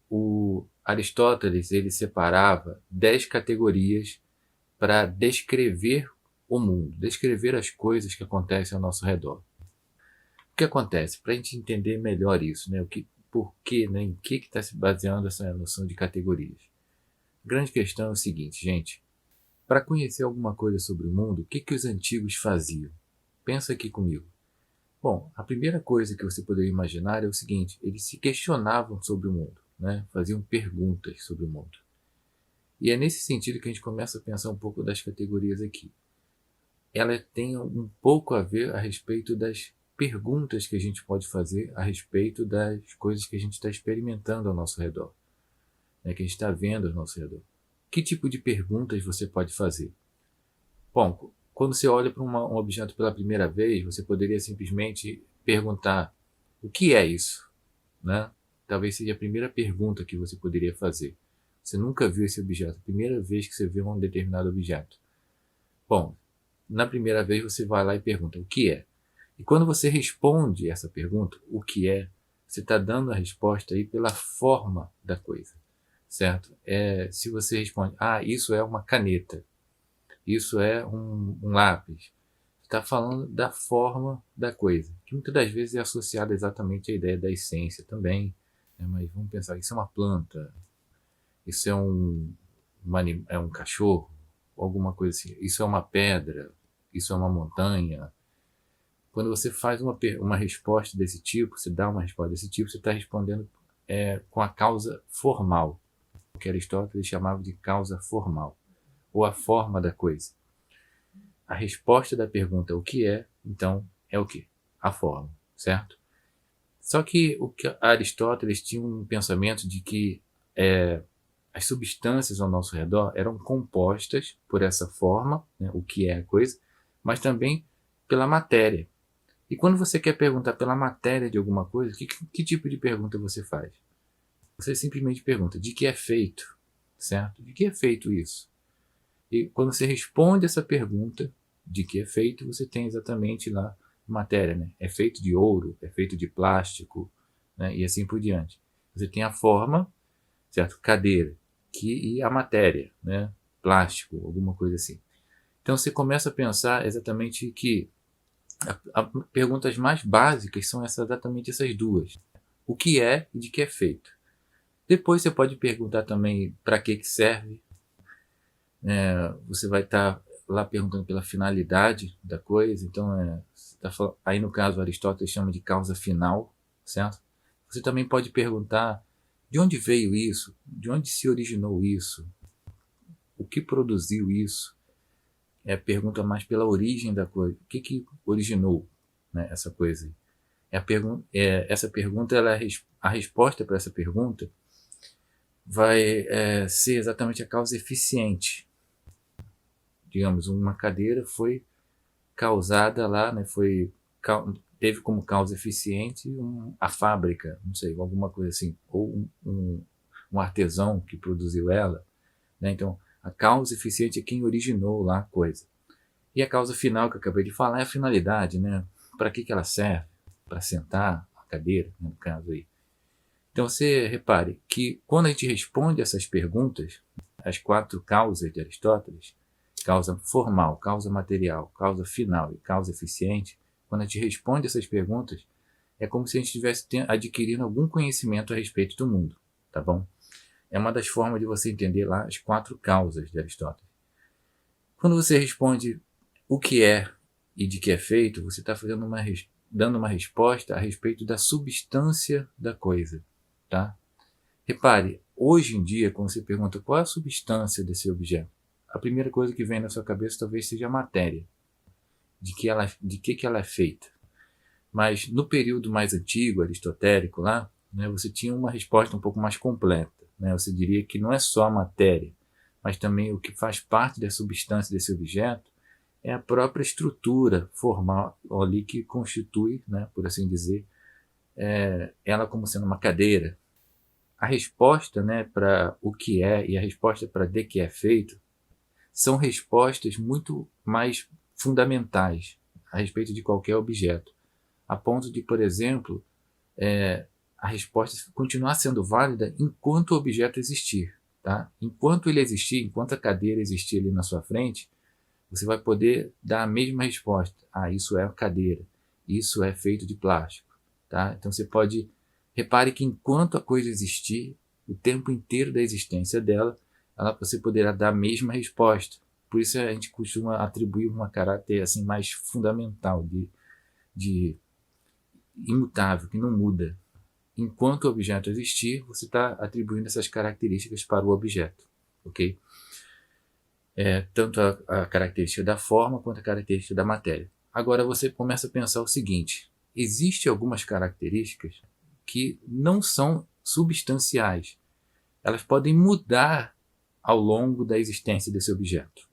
O Aristóteles ele separava 10 categorias para descrever o mundo, descrever as coisas que acontecem ao nosso redor. O que acontece? Para a gente entender melhor isso, né? Por quê, né? Em que está se baseando essa noção de categorias? A grande questão é o seguinte, gente. Para conhecer alguma coisa sobre o mundo, o que os antigos faziam? Pensa aqui comigo. Bom, a primeira coisa que você poderia imaginar é o seguinte, eles se questionavam sobre o mundo, né? Faziam perguntas sobre o mundo. E é nesse sentido que a gente começa a pensar um pouco das categorias aqui. Ela tem um pouco a ver a respeito das perguntas que a gente pode fazer a respeito das coisas que a gente está experimentando ao nosso redor, né, que a gente está vendo ao nosso redor. Que tipo de perguntas você pode fazer? Bom, quando você olha para um objeto pela primeira vez, você poderia simplesmente perguntar o que é isso? Né? Talvez seja a primeira pergunta que você poderia fazer. Você nunca viu esse objeto, a primeira vez que você vê um determinado objeto. Bom, na primeira vez você vai lá e pergunta o que é? E quando você responde essa pergunta, o que é, você está dando a resposta aí pela forma da coisa, certo? Se você responde, isso é uma caneta, isso é um lápis, está falando da forma da coisa, que muitas das vezes é associada exatamente à ideia da essência também, né? Mas vamos pensar, isso é uma planta, isso é um cachorro, alguma coisa assim, isso é uma pedra, isso é uma montanha. Quando você faz uma resposta desse tipo, você dá uma resposta desse tipo, você está respondendo com a causa formal, o que Aristóteles chamava de causa formal, ou a forma da coisa. A resposta da pergunta o que é, então, é o quê? A forma, certo? Só que o que Aristóteles tinha um pensamento de que as substâncias ao nosso redor eram compostas por essa forma, né, o que é a coisa, mas também pela matéria. E quando você quer perguntar pela matéria de alguma coisa, que tipo de pergunta você faz? Você simplesmente pergunta de que é feito, certo? De que é feito isso? E quando você responde essa pergunta de que é feito, você tem exatamente lá matéria, né? É feito de ouro, é feito de plástico, né? E assim por diante. Você tem a forma, certo? Cadeira, e a matéria, né? Plástico, alguma coisa assim. Então você começa a pensar exatamente que perguntas mais básicas são exatamente essas duas. O que é e de que é feito. Depois você pode perguntar também para que serve. Você vai estar lá perguntando pela finalidade da coisa. Então, aí no caso Aristóteles chama de causa final, certo? Você também pode perguntar de onde veio isso, de onde se originou isso, o que produziu isso. Pergunta mais pela origem da coisa, o que originou, né, essa coisa. Essa pergunta, a resposta para essa pergunta vai ser exatamente a causa eficiente. Digamos, uma cadeira foi causada lá, né, teve como causa eficiente a fábrica, não sei, alguma coisa assim, ou um artesão que produziu ela, né? Então, a causa eficiente é quem originou lá a coisa. E a causa final que eu acabei de falar é a finalidade, né? Para que ela serve? Para sentar a cadeira, né, no caso aí. Então você repare que quando a gente responde essas perguntas, as 4 causas de Aristóteles, causa formal, causa material, causa final e causa eficiente, quando a gente responde essas perguntas, é como se a gente estivesse adquirindo algum conhecimento a respeito do mundo, tá bom? É uma das formas de você entender lá as 4 causas de Aristóteles. Quando você responde o que é e de que é feito, você está dando uma resposta a respeito da substância da coisa, tá? Repare, hoje em dia, quando você pergunta qual é a substância desse objeto, a primeira coisa que vem na sua cabeça talvez seja a matéria, de que ela é feita. Mas no período mais antigo, aristotélico lá, né, você tinha uma resposta um pouco mais completa. Né? Você diria que não é só a matéria, mas também o que faz parte da substância desse objeto é a própria estrutura formal ali que constitui, né, por assim dizer, ela como sendo uma cadeira. A resposta, né, para o que é e a resposta para de que é feito são respostas muito mais fundamentais a respeito de qualquer objeto, a ponto de, por exemplo, a resposta continuar sendo válida enquanto o objeto existir. Tá? Enquanto ele existir, enquanto a cadeira existir ali na sua frente, você vai poder dar a mesma resposta. Ah, isso é a cadeira, isso é feito de plástico. Tá? Então você pode... Repare que enquanto a coisa existir, o tempo inteiro da existência dela, você poderá dar a mesma resposta. Por isso a gente costuma atribuir um caráter assim, mais fundamental, de imutável, que não muda. Enquanto o objeto existir, você está atribuindo essas características para o objeto. Ok? Tanto a característica da forma quanto a característica da matéria. Agora você começa a pensar o seguinte: existem algumas características que não são substanciais. Elas podem mudar ao longo da existência desse objeto.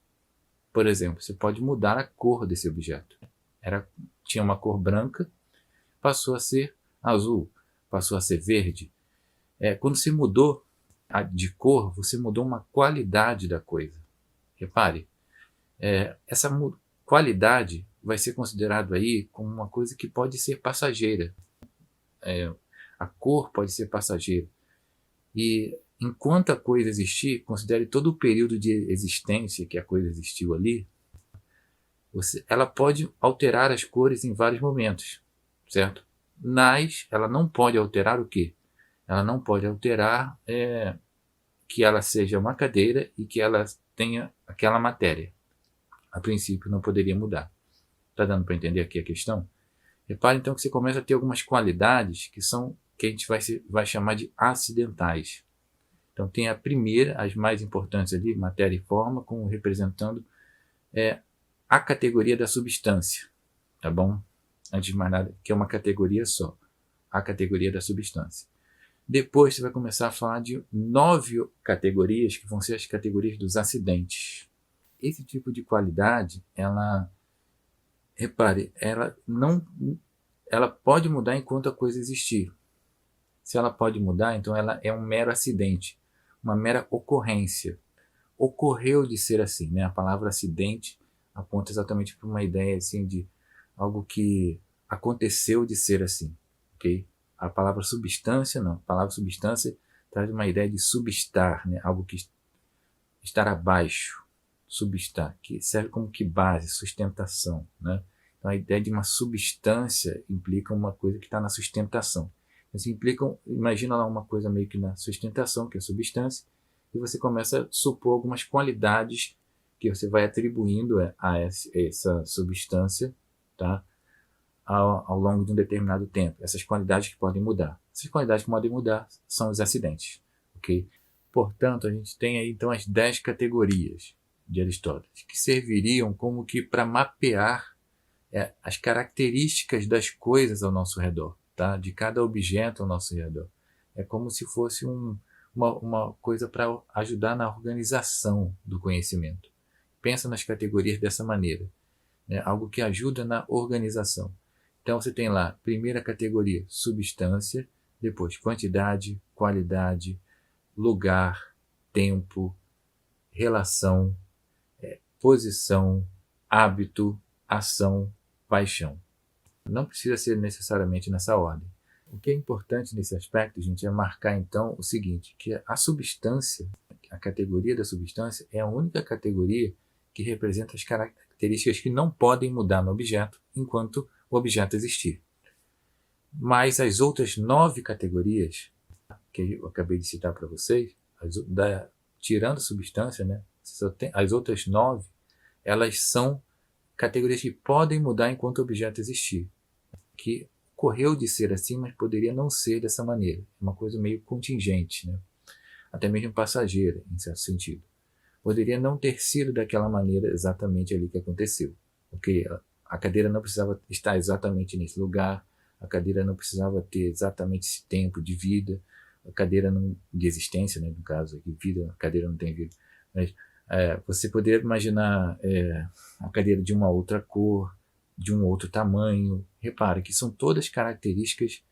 Por exemplo, você pode mudar a cor desse objeto. Tinha uma cor branca, passou a ser azul, passou a ser verde. Quando você mudou de cor, você mudou uma qualidade da coisa. Repare, essa qualidade vai ser considerado aí como uma coisa que pode ser passageira. A cor pode ser passageira. E enquanto a coisa existir, considere todo o período de existência que a coisa existiu ali, ela pode alterar as cores em vários momentos, certo? Mas ela não pode alterar o quê? Ela não pode alterar que ela seja uma cadeira e que ela tenha aquela matéria. A princípio não poderia mudar. Está dando para entender aqui a questão? Repare então que você começa a ter algumas qualidades que a gente vai chamar de acidentais. Então tem a primeira, as mais importantes ali, matéria e forma, como representando a categoria da substância, tá bom? Antes de mais nada, que é uma categoria só. a categoria da substância. Depois você vai começar a falar de 9 categorias, que vão ser as categorias dos acidentes. Esse tipo de qualidade, repare, ela pode mudar enquanto a coisa existir. Se ela pode mudar, então ela é um mero acidente, uma mera ocorrência. Ocorreu de ser assim, né? A palavra acidente aponta exatamente para uma ideia assim de algo que aconteceu de ser assim, ok? A palavra substância não. A palavra substância traz uma ideia de substar, né? Algo que estar abaixo, substar, que serve como que base, sustentação, né? Então a ideia de uma substância implica uma coisa que está na sustentação. Então, imagina lá uma coisa meio que na sustentação, que é a substância, e você começa a supor algumas qualidades que você vai atribuindo a essa substância, tá? Ao longo de um determinado tempo. Essas qualidades que podem mudar. Essas qualidades que podem mudar são os acidentes, ok? Portanto, a gente tem aí então as 10 categorias de Aristóteles, que serviriam como que para mapear as características das coisas ao nosso redor, tá? De cada objeto ao nosso redor. É como se fosse uma coisa para ajudar na organização do conhecimento. Pensa nas categorias dessa maneira, né? Algo que ajuda na organização. Então você tem lá, primeira categoria, substância, depois quantidade, qualidade, lugar, tempo, relação, posição, hábito, ação, paixão. Não precisa ser necessariamente nessa ordem. O que é importante nesse aspecto, gente, é marcar então o seguinte, que a substância, a categoria da substância, é a única categoria que representa as características que não podem mudar no objeto enquanto o objeto existir. Mas as outras 9 categorias, que eu acabei de citar para vocês, tirando a substância, né, as outras 9, elas são categorias que podem mudar enquanto o objeto existir. Que correu de ser assim, mas poderia não ser dessa maneira. É uma coisa meio contingente, né? Até mesmo passageira, em certo sentido. Poderia não ter sido daquela maneira exatamente ali que aconteceu. Porque a cadeira não precisava estar exatamente nesse lugar, a cadeira não precisava ter exatamente esse tempo de vida, a cadeira não, de existência, né, no caso aqui, vida, a cadeira não tem vida. Mas você poderia imaginar a cadeira de uma outra cor, de um outro tamanho. Repara que são todas características,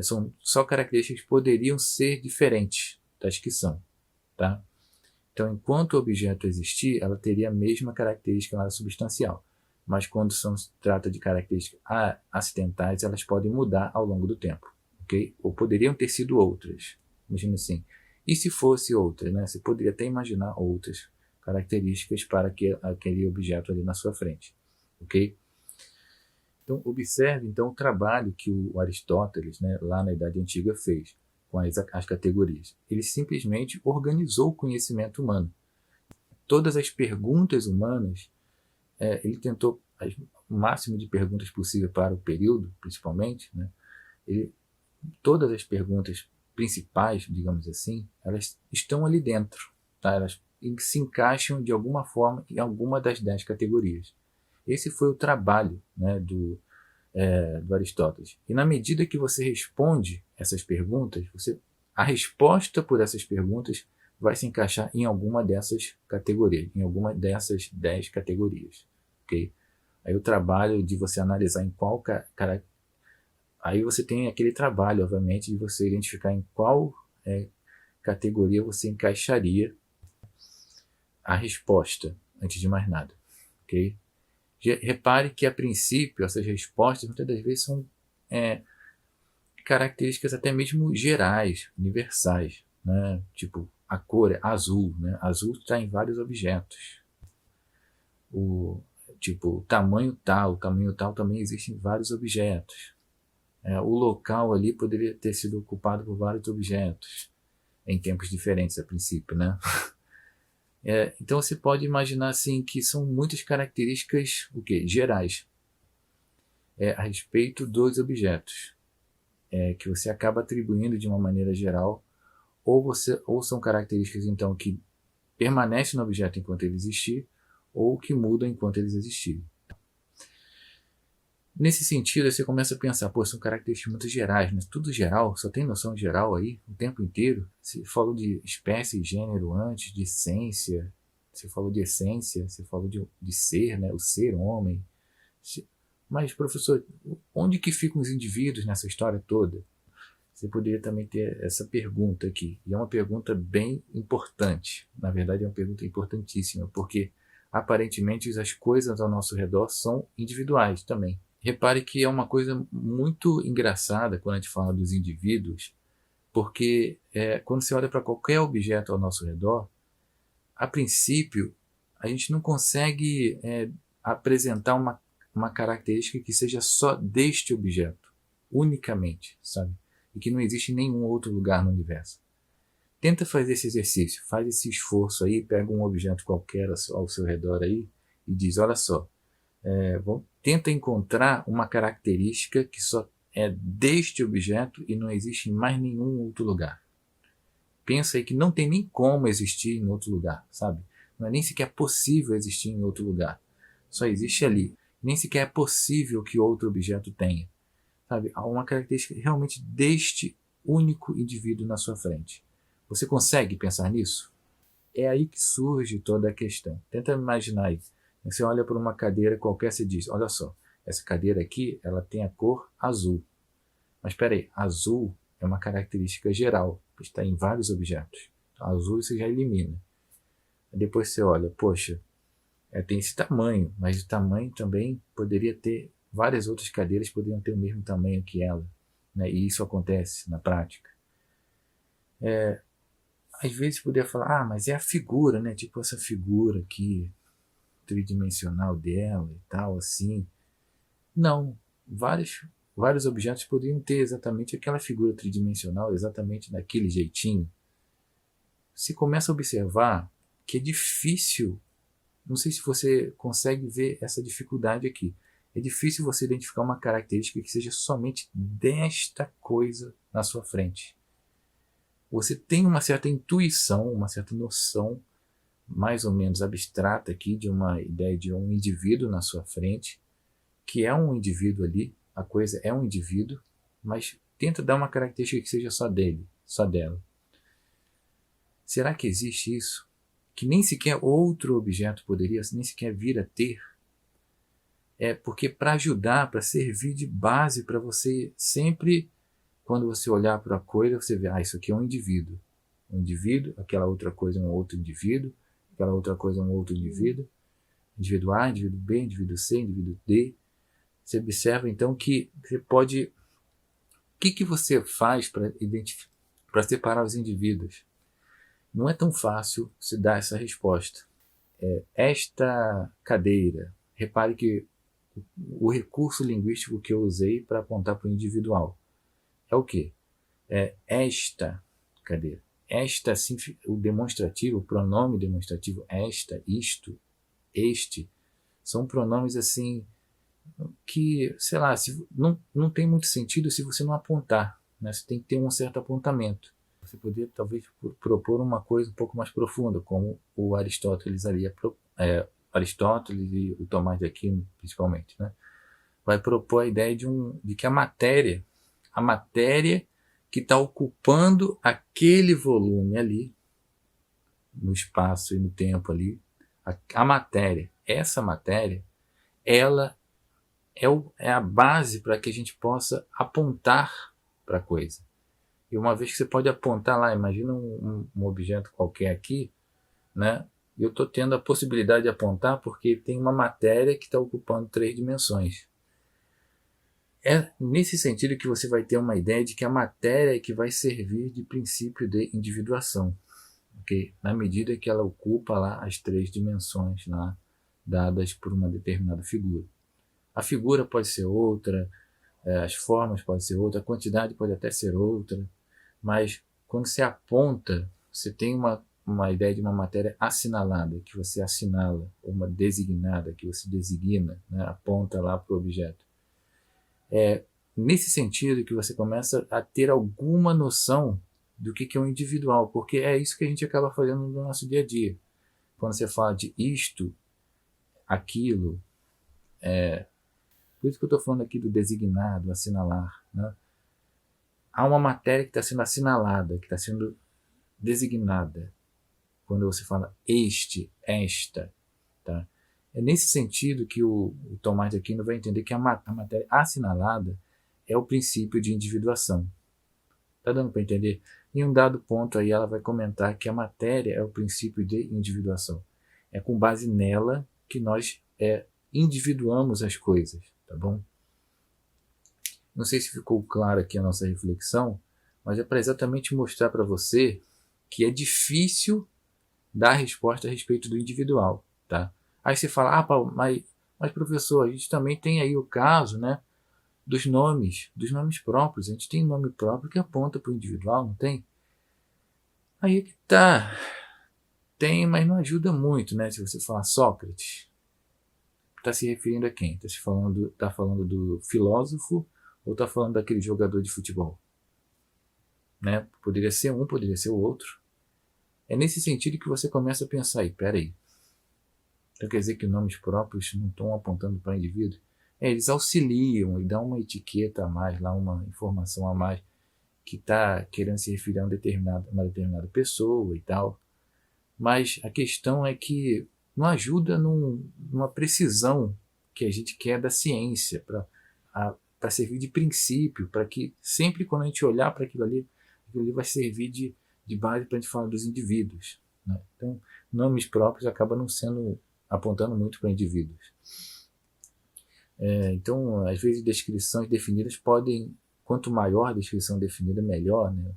são só características que poderiam ser diferentes das que são, tá? Então, enquanto o objeto existir, ela teria a mesma característica lá substancial. Mas quando se trata de características acidentais, elas podem mudar ao longo do tempo, ok? Ou poderiam ter sido outras. Imagina assim. E se fosse outra, né? Você poderia até imaginar outras características para aquele objeto ali na sua frente, ok? Então, observe então o trabalho que o Aristóteles, né, lá na Idade Antiga, fez com as categorias. Ele simplesmente organizou o conhecimento humano. Todas as perguntas humanas, ele tentou o máximo de perguntas possível para o período, principalmente, né? Todas as perguntas principais, digamos assim, elas estão ali dentro, tá? Elas se encaixam de alguma forma em alguma das 10 categorias. Esse foi o trabalho, né, do Aristóteles. E na medida que você responde essas perguntas, a resposta por essas perguntas vai se encaixar em alguma dessas categorias, em alguma dessas 10 categorias. Okay? Aí o trabalho de você analisar em qual aí você tem aquele trabalho, obviamente, de você identificar em qual categoria você encaixaria a resposta, antes de mais nada. Ok? Repare que, a princípio, essas respostas muitas das vezes são características até mesmo gerais, universais, né? Tipo, a cor é azul, né? Azul está em vários objetos. O tamanho tal também existe em vários objetos. O local ali poderia ter sido ocupado por vários objetos, em tempos diferentes a princípio, né? Então você pode imaginar assim que são muitas características gerais a respeito dos objetos, que você acaba atribuindo de uma maneira geral, ou são características então que permanecem no objeto enquanto ele existir, ou que mudam enquanto eles existirem. Nesse sentido, você começa a pensar, pô, são características muito gerais, né? Tudo geral, só tem noção geral aí o tempo inteiro. Você falou de espécie e gênero antes, de essência, você falou de essência, você falou de ser, né? O ser homem. Mas, professor, onde que ficam os indivíduos nessa história toda? Você poderia também ter essa pergunta aqui. E é uma pergunta bem importante. Na verdade, é uma pergunta importantíssima, porque aparentemente as coisas ao nosso redor são individuais também. Repare que é uma coisa muito engraçada quando a gente fala dos indivíduos, porque quando você olha para qualquer objeto ao nosso redor, a princípio, a gente não consegue apresentar uma característica que seja só deste objeto, unicamente, sabe? E que não existe em nenhum outro lugar no universo. Tenta fazer esse exercício, faz esse esforço aí, pega um objeto qualquer ao seu redor aí e diz, olha só, tenta encontrar uma característica que só é deste objeto e não existe em mais nenhum outro lugar. Pensa aí que não tem nem como existir em outro lugar, sabe? Não é nem sequer possível existir em outro lugar. Só existe ali. Nem sequer é possível que outro objeto tenha. Sabe? Há uma característica realmente deste único indivíduo na sua frente. Você consegue pensar nisso? É aí que surge toda a questão. Tenta imaginar aí. Você olha para uma cadeira qualquer e diz, olha só, essa cadeira aqui ela tem a cor azul. Mas espera aí, azul é uma característica geral, está em vários objetos. Azul você já elimina. Depois você olha, poxa, tem esse tamanho, mas o tamanho também poderia ter, várias outras cadeiras poderiam ter o mesmo tamanho que ela, né? E isso acontece na prática. Às vezes poderia falar, mas é a figura, né? Tipo essa figura aqui, tridimensional dela e tal, assim. Não, vários objetos poderiam ter exatamente aquela figura tridimensional, exatamente daquele jeitinho. Você começa a observar que é difícil, não sei se você consegue ver essa dificuldade aqui, é difícil você identificar uma característica que seja somente desta coisa na sua frente. Você tem uma certa intuição, uma certa noção, mais ou menos abstrata aqui, de uma ideia de um indivíduo na sua frente, que é um indivíduo ali, a coisa é um indivíduo, mas tenta dar uma característica que seja só dele, só dela. Será que existe isso? Que nem sequer outro objeto poderia, nem sequer vir a ter? Porque para ajudar, para servir de base para você sempre, quando você olhar para a coisa, você vê, isso aqui é um indivíduo. Um indivíduo, aquela outra coisa é um outro indivíduo, aquela outra coisa é um outro indivíduo. Indivíduo A, indivíduo B, indivíduo C, indivíduo D. Você observa então que você pode. O que você faz para separar os indivíduos? Não é tão fácil se dar essa resposta. Esta cadeira, repare que o recurso linguístico que eu usei para apontar para o individual é o quê? É esta cadeira. Esta, sim, o demonstrativo, o pronome demonstrativo, esta, isto, este, são pronomes assim que, sei lá, não tem muito sentido se você não apontar, né? Você tem que ter um certo apontamento. Você poderia talvez propor uma coisa um pouco mais profunda, como o Aristóteles ali, Aristóteles e o Tomás de Aquino, principalmente, né? Vai propor a ideia de que a matéria que está ocupando aquele volume ali, no espaço e no tempo ali, a matéria, essa matéria, ela é a base para que a gente possa apontar para a coisa. E uma vez que você pode apontar lá, imagina um objeto qualquer aqui, né? E eu estou tendo a possibilidade de apontar porque tem uma matéria que está ocupando 3 dimensões. É nesse sentido que você vai ter uma ideia de que a matéria é que vai servir de princípio de individuação, okay? Na medida que ela ocupa lá as 3 dimensões lá, dadas por uma determinada figura. A figura pode ser outra, as formas podem ser outra, a quantidade pode até ser outra, mas quando você aponta, você tem uma ideia de uma matéria assinalada, que você assinala, ou uma designada, que você designa, né, aponta lá para o objeto. Nesse sentido que você começa a ter alguma noção do que é um individual, porque é isso que a gente acaba fazendo no nosso dia a dia. Quando você fala de isto, aquilo, Por isso que eu estou falando aqui do designado, assinalar, né? Há uma matéria que está sendo assinalada, que está sendo designada. Quando você fala este, esta, tá? É nesse sentido que o Tomás de Aquino vai entender que a matéria assinalada é o princípio de individuação. Está dando para entender? Em um dado ponto aí ela vai comentar que a matéria é o princípio de individuação. É com base nela que nós individuamos as coisas, tá bom? Não sei se ficou claro aqui a nossa reflexão, mas é para exatamente mostrar para você que é difícil dar resposta a respeito do individual, tá? Aí você fala, Paulo, mas professor, a gente também tem aí o caso, né, dos nomes próprios. A gente tem nome próprio que aponta para o individual, não tem? Aí é que tá. Tem, mas não ajuda muito, né? Se você falar Sócrates, está se referindo a quem? Tá falando do filósofo ou está falando daquele jogador de futebol? Né? Poderia ser um, poderia ser o outro. É nesse sentido que você começa a pensar aí, peraí. Então quer dizer que nomes próprios não estão apontando para indivíduo? Eles auxiliam e dão uma etiqueta a mais, lá uma informação a mais, que está querendo se referir a uma determinada pessoa e tal. Mas a questão é que não ajuda numa precisão que a gente quer da ciência, para servir de princípio, para que sempre quando a gente olhar para aquilo ali vai servir de base para a gente falar dos indivíduos, né? Então, nomes próprios acabam não sendo apontando muito para indivíduos. Então, às vezes, descrições definidas podem, quanto maior a descrição definida, melhor, né?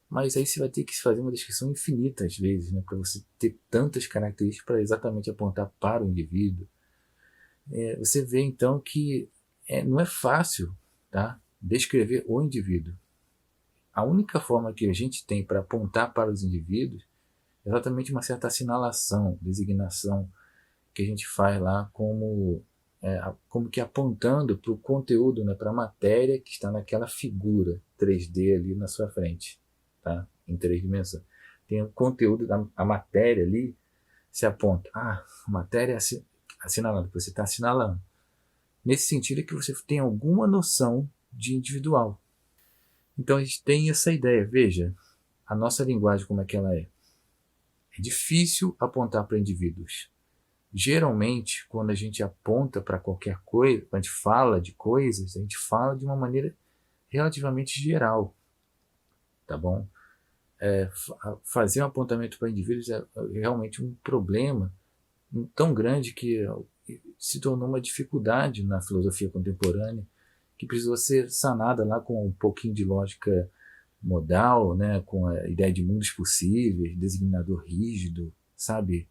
Mas aí você vai ter que fazer uma descrição infinita, às vezes, né? Para você ter tantas características para exatamente apontar para o indivíduo. Você vê, então, que não é fácil, tá, descrever o indivíduo. A única forma que a gente tem para apontar para os indivíduos é exatamente uma certa assinalação, designação, que a gente faz lá como que apontando para o conteúdo, né, para a matéria que está naquela figura 3D ali na sua frente, tá? Em 3 dimensões. Tem o conteúdo a matéria ali, se aponta. A matéria é assinalando, você está assinalando. Nesse sentido é que você tem alguma noção de individual. Então a gente tem essa ideia. Veja, a nossa linguagem como é que ela é. É difícil apontar para indivíduos. Geralmente, quando a gente aponta para qualquer coisa, quando a gente fala de coisas, a gente fala de uma maneira relativamente geral, tá bom? Fazer um apontamento para indivíduos é realmente um problema tão grande que se tornou uma dificuldade na filosofia contemporânea, que precisou ser sanada lá com um pouquinho de lógica modal, né, com a ideia de mundos possíveis, designador rígido, sabe?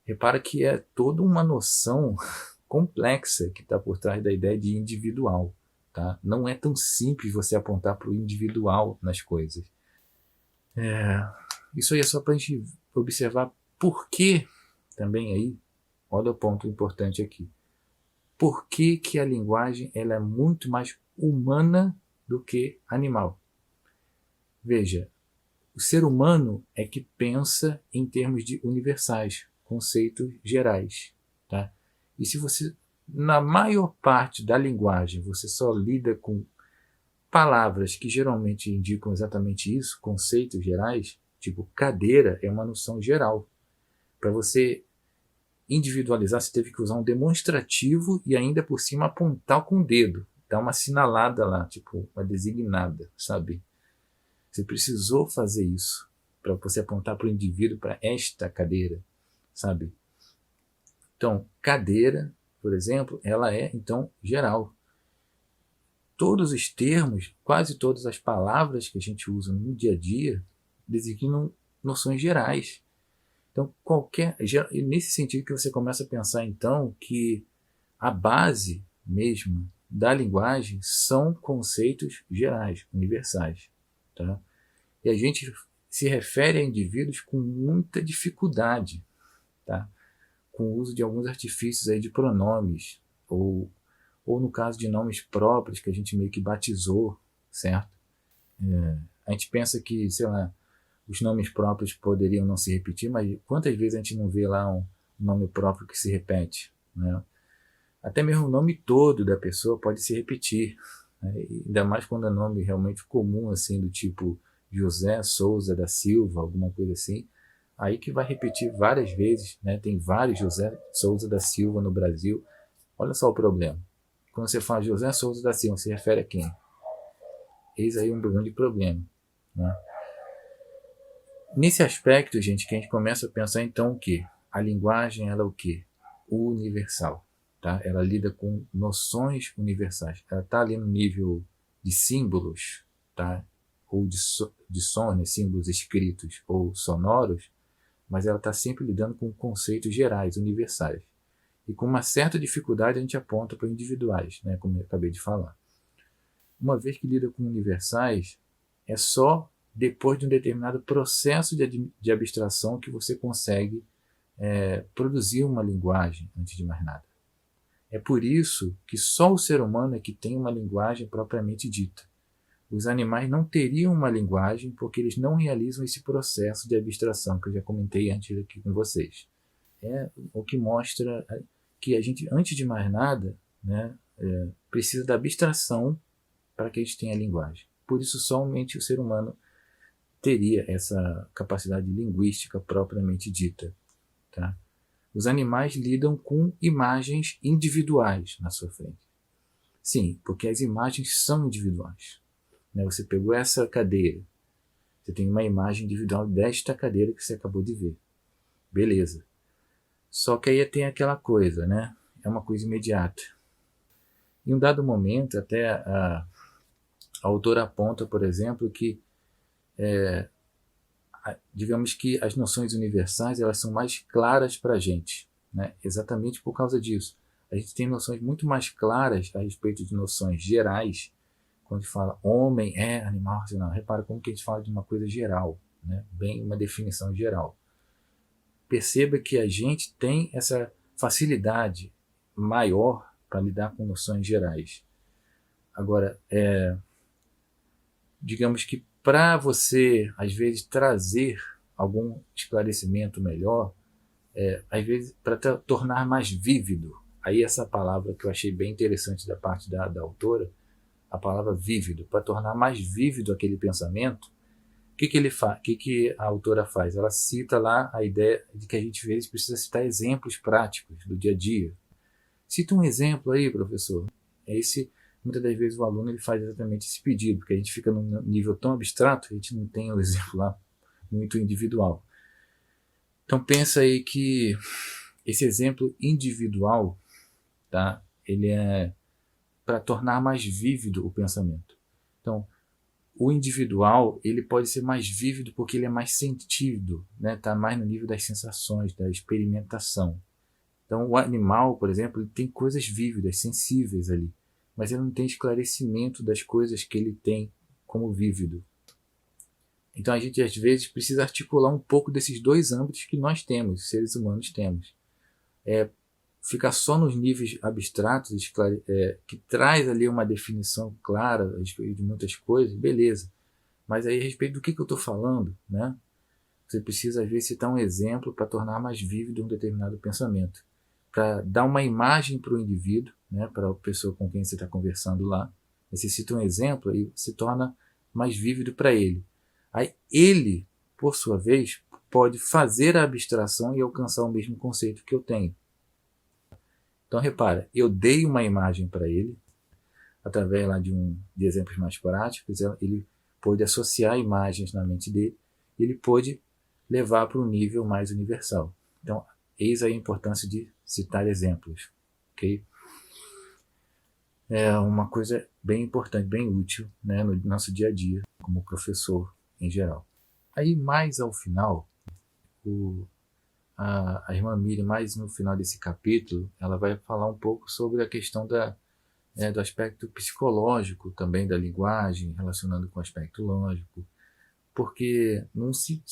Repara que é toda uma noção complexa que está por trás da ideia de individual, tá? Não é tão simples você apontar para o individual nas coisas. Isso aí é só para a gente observar por que também aí, olha o ponto importante aqui, por que a linguagem ela é muito mais humana do que animal. Veja, o ser humano é que pensa em termos de universais, conceitos gerais, tá? E se você, na maior parte da linguagem, você só lida com palavras que geralmente indicam exatamente isso, conceitos gerais, tipo cadeira é uma noção geral. Para você individualizar, você teve que usar um demonstrativo e ainda por cima apontar com o dedo, dar uma assinalada lá, tipo uma designada, sabe? Você precisou fazer isso para você apontar para o indivíduo, para esta cadeira, sabe? Então, cadeira, por exemplo, ela é, então, geral. Todos os termos, quase todas as palavras que a gente usa no dia a dia, designam noções gerais. Então, nesse sentido que você começa a pensar, então, que a base mesmo da linguagem são conceitos gerais, universais, tá? E a gente se refere a indivíduos com muita dificuldade, tá? Com o uso de alguns artifícios aí de pronomes, ou no caso de nomes próprios que a gente meio que batizou, certo? A gente pensa que, sei lá, os nomes próprios poderiam não se repetir, mas quantas vezes a gente não vê lá um nome próprio que se repete, né? Até mesmo o nome todo da pessoa pode se repetir, né? Ainda mais quando é nome realmente comum, assim, do tipo José Souza da Silva, alguma coisa assim. Aí que vai repetir várias vezes, né? Tem vários José Souza da Silva no Brasil. Olha só o problema. Quando você fala José Souza da Silva, se refere a quem? Eis aí um grande problema, né? Nesse aspecto, gente, que a gente começa a pensar então o quê? A linguagem, ela é o quê? Universal, tá? Ela lida com noções universais. Ela está ali no nível de símbolos, tá? Ou de sons, né? Símbolos escritos ou sonoros, mas ela está sempre lidando com conceitos gerais, universais. E com uma certa dificuldade a gente aponta para individuais, né? Como eu acabei de falar. Uma vez que lida com universais, é só depois de um determinado processo de abstração que você consegue produzir uma linguagem, antes de mais nada. É por isso que só o ser humano é que tem uma linguagem propriamente dita. Os animais não teriam uma linguagem porque eles não realizam esse processo de abstração que eu já comentei antes aqui com vocês. É o que mostra que a gente, antes de mais nada, né, precisa da abstração para que a gente tenha linguagem. Por isso, somente o ser humano teria essa capacidade linguística propriamente dita. Tá? Os animais lidam com imagens individuais na sua frente. Sim, porque as imagens são individuais. Né? Você pegou essa cadeira, você tem uma imagem individual desta cadeira que você acabou de ver. Beleza. Só que aí tem aquela coisa, né? É uma coisa imediata. Em um dado momento, até a autora aponta, por exemplo, que digamos que as noções universais elas são mais claras para a gente, né? Exatamente por causa disso. A gente tem noções muito mais claras a respeito de noções gerais, quando a gente fala homem é animal racional. Repara como que a gente fala de uma coisa geral, né? Bem uma definição geral. Perceba que a gente tem essa facilidade maior para lidar com noções gerais. Agora, digamos que para você, às vezes, trazer algum esclarecimento melhor, às vezes, para tornar mais vívido, aí essa palavra que eu achei bem interessante da parte da autora, a palavra vívido, para tornar mais vívido aquele pensamento, o que ele faz? O que a autora faz? Ela cita lá a ideia de que a gente, às vezes, precisa citar exemplos práticos do dia a dia. Cita um exemplo aí, professor. Muitas das vezes o aluno ele faz exatamente esse pedido, porque a gente fica num nível tão abstrato que a gente não tem o exemplo lá muito individual. Então pensa aí que esse exemplo individual, tá? Ele é para tornar mais vívido o pensamento. Então, o individual ele pode ser mais vívido porque ele é mais sentido, né? Tá mais no nível das sensações, da experimentação. Então, o animal, por exemplo, ele tem coisas vívidas, sensíveis ali, mas ele não tem esclarecimento das coisas que ele tem como vívido. Então, a gente às vezes precisa articular um pouco desses dois âmbitos que nós temos, seres humanos temos. Ficar só nos níveis abstratos, que traz ali uma definição clara a respeito de muitas coisas, beleza. Mas aí a respeito do que eu estou falando, né? Você precisa às vezes citar um exemplo para tornar mais vívido um determinado pensamento, para dar uma imagem para o indivíduo, né? Para a pessoa com quem você está conversando lá. Você cita um exemplo e se torna mais vívido para ele. Aí ele, por sua vez, pode fazer a abstração e alcançar o mesmo conceito que eu tenho. Então repara, eu dei uma imagem para ele, através lá de exemplos mais práticos, ele pôde associar imagens na mente dele, e ele pôde levar para um nível mais universal. Então, eis a importância de citar exemplos. Okay? É uma coisa bem importante, bem útil, né, no nosso dia a dia, como professor em geral. Aí, mais ao final, a irmã Miriam, mais no final desse capítulo, ela vai falar um pouco sobre a questão do aspecto psicológico também da linguagem, relacionando com o aspecto lógico, porque não se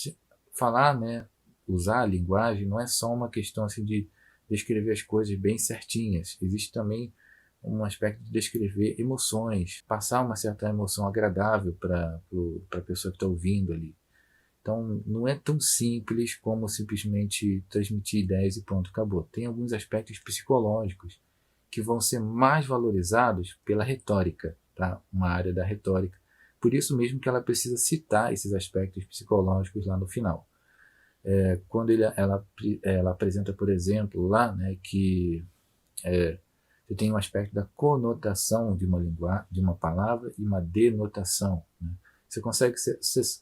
falar, né, usar a linguagem não é só uma questão assim de descrever as coisas bem certinhas, existe também um aspecto de descrever emoções, passar uma certa emoção agradável para a pessoa que está ouvindo ali. Então, não é tão simples como simplesmente transmitir ideias e pronto, acabou. Tem alguns aspectos psicológicos que vão ser mais valorizados pela retórica, tá? Uma área da retórica. Por isso mesmo que ela precisa citar esses aspectos psicológicos lá no final. Quando ela apresenta, por exemplo, lá, né, que você tem um aspecto da conotação de uma palavra e uma denotação. Né? Você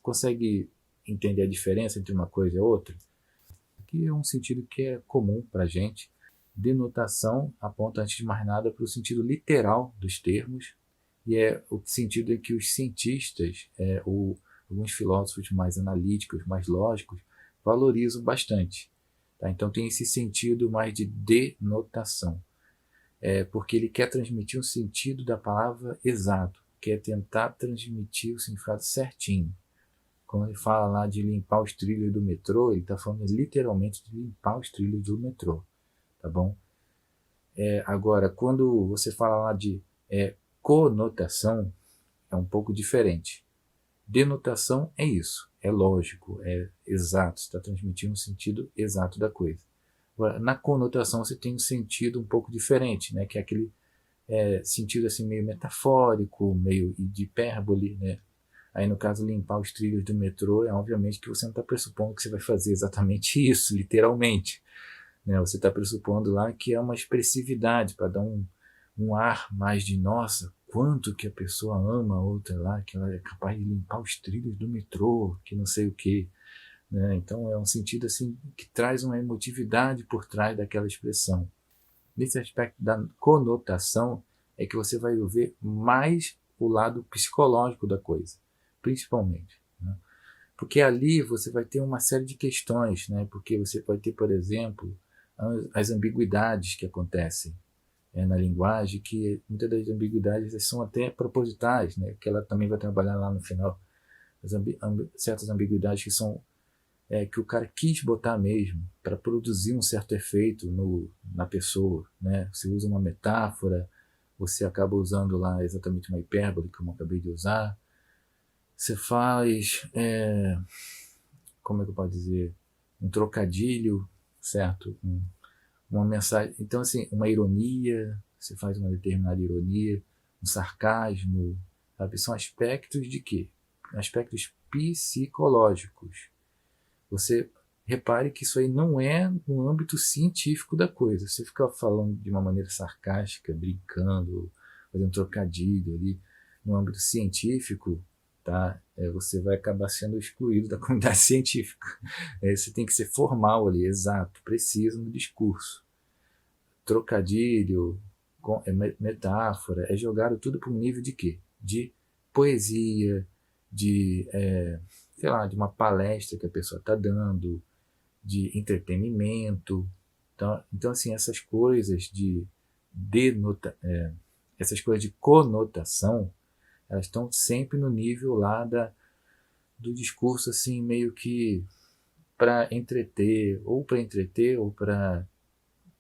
consegue entender a diferença entre uma coisa e outra? Aqui é um sentido que é comum para a gente. Denotação aponta, antes de mais nada, para o sentido literal dos termos, e é o sentido em que os cientistas, ou alguns filósofos mais analíticos, mais lógicos, valorizam bastante. Tá? Então tem esse sentido mais de denotação, porque ele quer transmitir o sentido da palavra exato, quer tentar transmitir o significado certinho. Quando ele fala lá de limpar os trilhos do metrô, ele está falando literalmente de limpar os trilhos do metrô, tá bom? Agora, quando você fala lá de conotação, é um pouco diferente. Denotação é isso, é lógico, é exato, está transmitindo um sentido exato da coisa. Agora, na conotação você tem um sentido um pouco diferente, né? Que é aquele sentido assim meio metafórico, meio de hipérbole, né? Aí no caso limpar os trilhos do metrô, obviamente que você não está pressupondo que você vai fazer exatamente isso, literalmente, né? Você está pressupondo lá que é uma expressividade para dar um ar mais de nossa, quanto que a pessoa ama a outra lá, que ela é capaz de limpar os trilhos do metrô, que não sei o que, né? Então é um sentido assim que traz uma emotividade por trás daquela expressão. Nesse aspecto da conotação é que você vai ver mais o lado psicológico da coisa, principalmente, né? Porque ali você vai ter uma série de questões, né? Porque você pode ter, por exemplo, as ambiguidades que acontecem na linguagem, que muitas das ambiguidades são até propositais, né? Que ela também vai trabalhar lá no final. Certas ambiguidades que são que o cara quis botar mesmo para produzir um certo efeito na pessoa, né? Você usa uma metáfora, você acaba usando lá exatamente uma hipérbole, como eu acabei de usar. Você faz, como é que eu posso dizer, um trocadilho, certo? Uma mensagem, então assim, uma ironia, você faz uma determinada ironia, um sarcasmo, sabe? São aspectos de quê? Aspectos psicológicos. Você repare que isso aí não é no âmbito científico da coisa. Você fica falando de uma maneira sarcástica, brincando, fazendo um trocadilho ali, no âmbito científico, tá? Você vai acabar sendo excluído da comunidade científica. Você tem que ser formal ali, exato, preciso no discurso. Trocadilho, metáfora, é jogado tudo para um nível de quê? De poesia, de sei lá, de uma palestra que a pessoa está dando, de entretenimento. Então assim, essas coisas essas coisas de conotação, elas estão sempre no nível lá do discurso, assim, meio que para entreter, ou para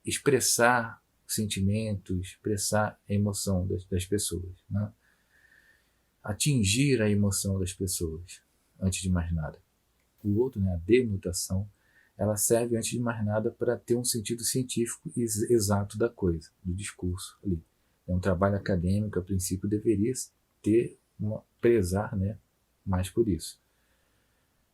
expressar sentimentos, expressar a emoção das pessoas, né? Atingir a emoção das pessoas, antes de mais nada. O outro, né, a denotação, ela serve, antes de mais nada, para ter um sentido científico exato da coisa, do discurso ali. É um trabalho acadêmico, a princípio deveria prezar, né, mais por isso.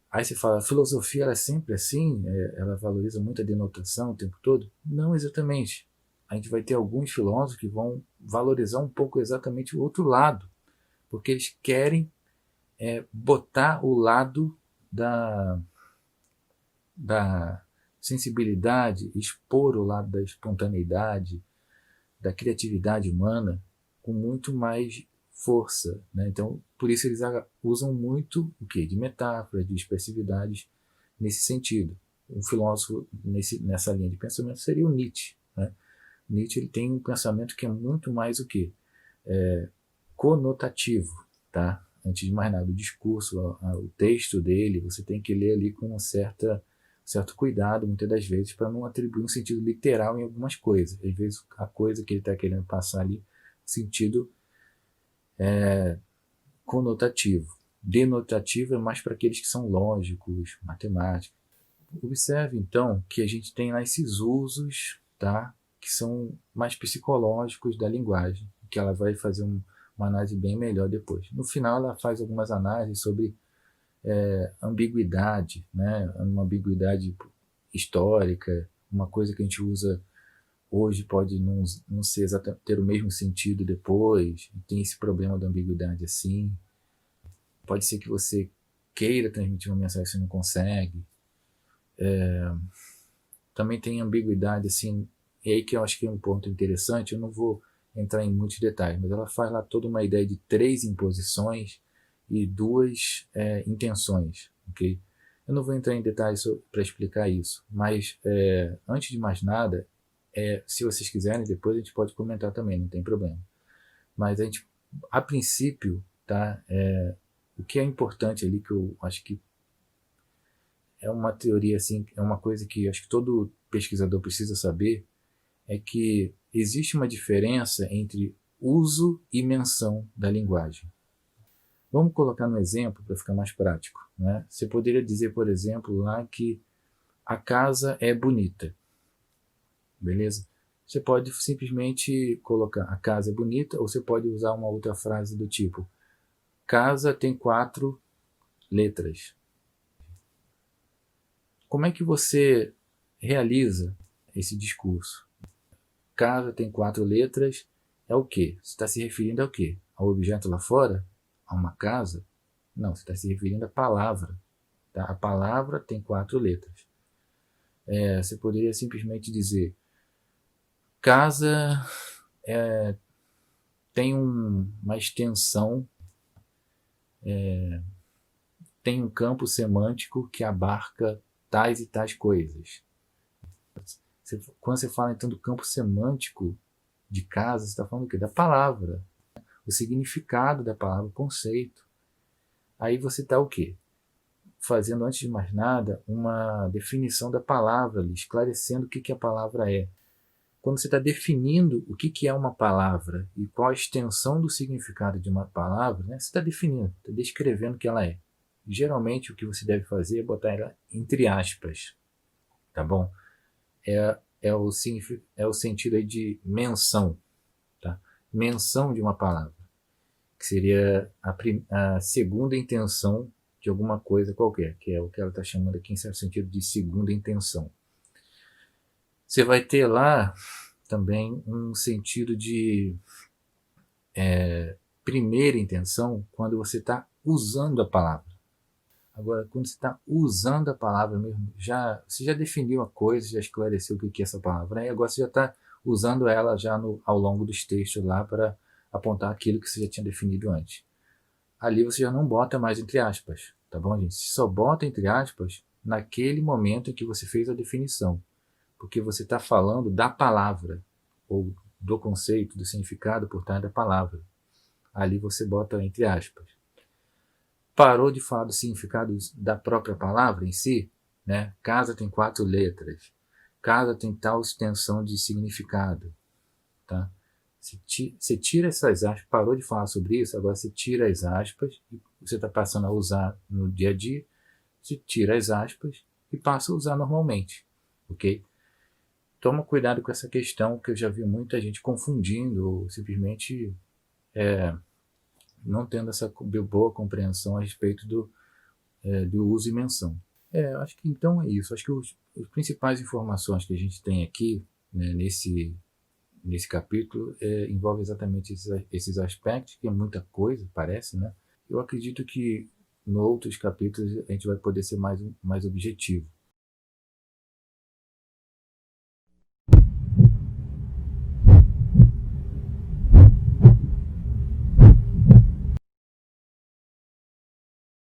Aí você fala, a filosofia ela é sempre assim? Ela valoriza muito a denotação o tempo todo? Não exatamente. A gente vai ter alguns filósofos que vão valorizar um pouco exatamente o outro lado, porque eles querem botar o lado da sensibilidade, expor o lado da espontaneidade, da criatividade humana com muito mais força, né? Então, por isso eles usam muito o quê? De metáforas, de expressividades nesse sentido. Um filósofo nessa linha de pensamento seria o Nietzsche, né? Nietzsche ele tem um pensamento que é muito mais o quê? Conotativo, tá? Antes de mais nada, o discurso, o texto dele, você tem que ler ali com certo cuidado, muitas das vezes, para não atribuir um sentido literal em algumas coisas. Às vezes, a coisa que ele está querendo passar ali, sentido conotativo. Denotativo é mais para aqueles que são lógicos, matemáticos. Observe, então, que a gente tem lá esses usos, tá? que são mais psicológicos da linguagem, que ela vai fazer uma análise bem melhor depois. No final, ela faz algumas análises sobre ambiguidade, né? Uma ambiguidade histórica, uma coisa que a gente usa hoje pode não ser ter o mesmo sentido depois, tem esse problema da ambiguidade assim. Pode ser que você queira transmitir uma mensagem que você não consegue. Também tem ambiguidade assim, e aí que eu acho que é um ponto interessante, eu não vou entrar em muitos detalhes, mas ela faz lá toda uma ideia de 3 imposições e 2 intenções, ok? Eu não vou entrar em detalhes para explicar isso, mas antes de mais nada, se vocês quiserem, depois a gente pode comentar também, não tem problema. Mas a princípio, tá, o que é importante ali, que eu acho que é uma teoria assim, é uma coisa que acho que todo pesquisador precisa saber, é que existe uma diferença entre uso e menção da linguagem. Vamos colocar um exemplo para ficar mais prático, né? Você poderia dizer, por exemplo, lá que a casa é bonita, beleza? Você pode simplesmente colocar a casa é bonita, ou você pode usar uma outra frase do tipo: casa tem 4 letras. Como é que você realiza esse discurso? Casa tem 4 letras é o quê? Você está se referindo ao quê? Ao objeto lá fora? A uma casa? Não, você está se referindo à palavra. Tá? A palavra tem 4 letras. Você poderia simplesmente dizer: casa tem uma extensão, tem um campo semântico que abarca tais e tais coisas. Quando você fala então do campo semântico de casa, você está falando do quê? Da palavra, o significado da palavra, o conceito. Aí você está o quê? Fazendo, antes de mais nada, uma definição da palavra ali, esclarecendo o que a palavra é. Quando você está definindo o que é uma palavra e qual a extensão do significado de uma palavra, né, você está definindo, está descrevendo o que ela é. Geralmente o que você deve fazer é botar ela entre aspas, tá bom? É o sentido aí de menção, tá? Menção de uma palavra, que seria a segunda intenção de alguma coisa qualquer, que é o que ela está chamando aqui em certo sentido de segunda intenção. Você vai ter lá também um sentido de primeira intenção quando você está usando a palavra. Agora, quando você está usando a palavra mesmo, você já definiu a coisa, já esclareceu o que é essa palavra, e agora você já está usando ela já ao longo dos textos lá para apontar aquilo que você já tinha definido antes. Ali você já não bota mais entre aspas, tá bom, gente? Você só bota entre aspas naquele momento em que você fez a definição, porque você está falando da palavra, ou do conceito, do significado por trás da palavra. Ali você bota entre aspas. Parou de falar do significado da própria palavra em si, né? Casa tem 4 letras, casa tem tal extensão de significado, tá? Você tira essas aspas, parou de falar sobre isso, agora você tira as aspas, e você está passando a usar no dia a dia, você tira as aspas e passa a usar normalmente, ok? Toma cuidado com essa questão, que eu já vi muita gente confundindo, ou simplesmente não tendo essa boa compreensão a respeito do uso e menção. Acho que então é isso. Acho que as principais informações que a gente tem aqui, né, nesse capítulo envolve exatamente esses aspectos, que é muita coisa, parece, né? Eu acredito que em outros capítulos a gente vai poder ser mais objetivo.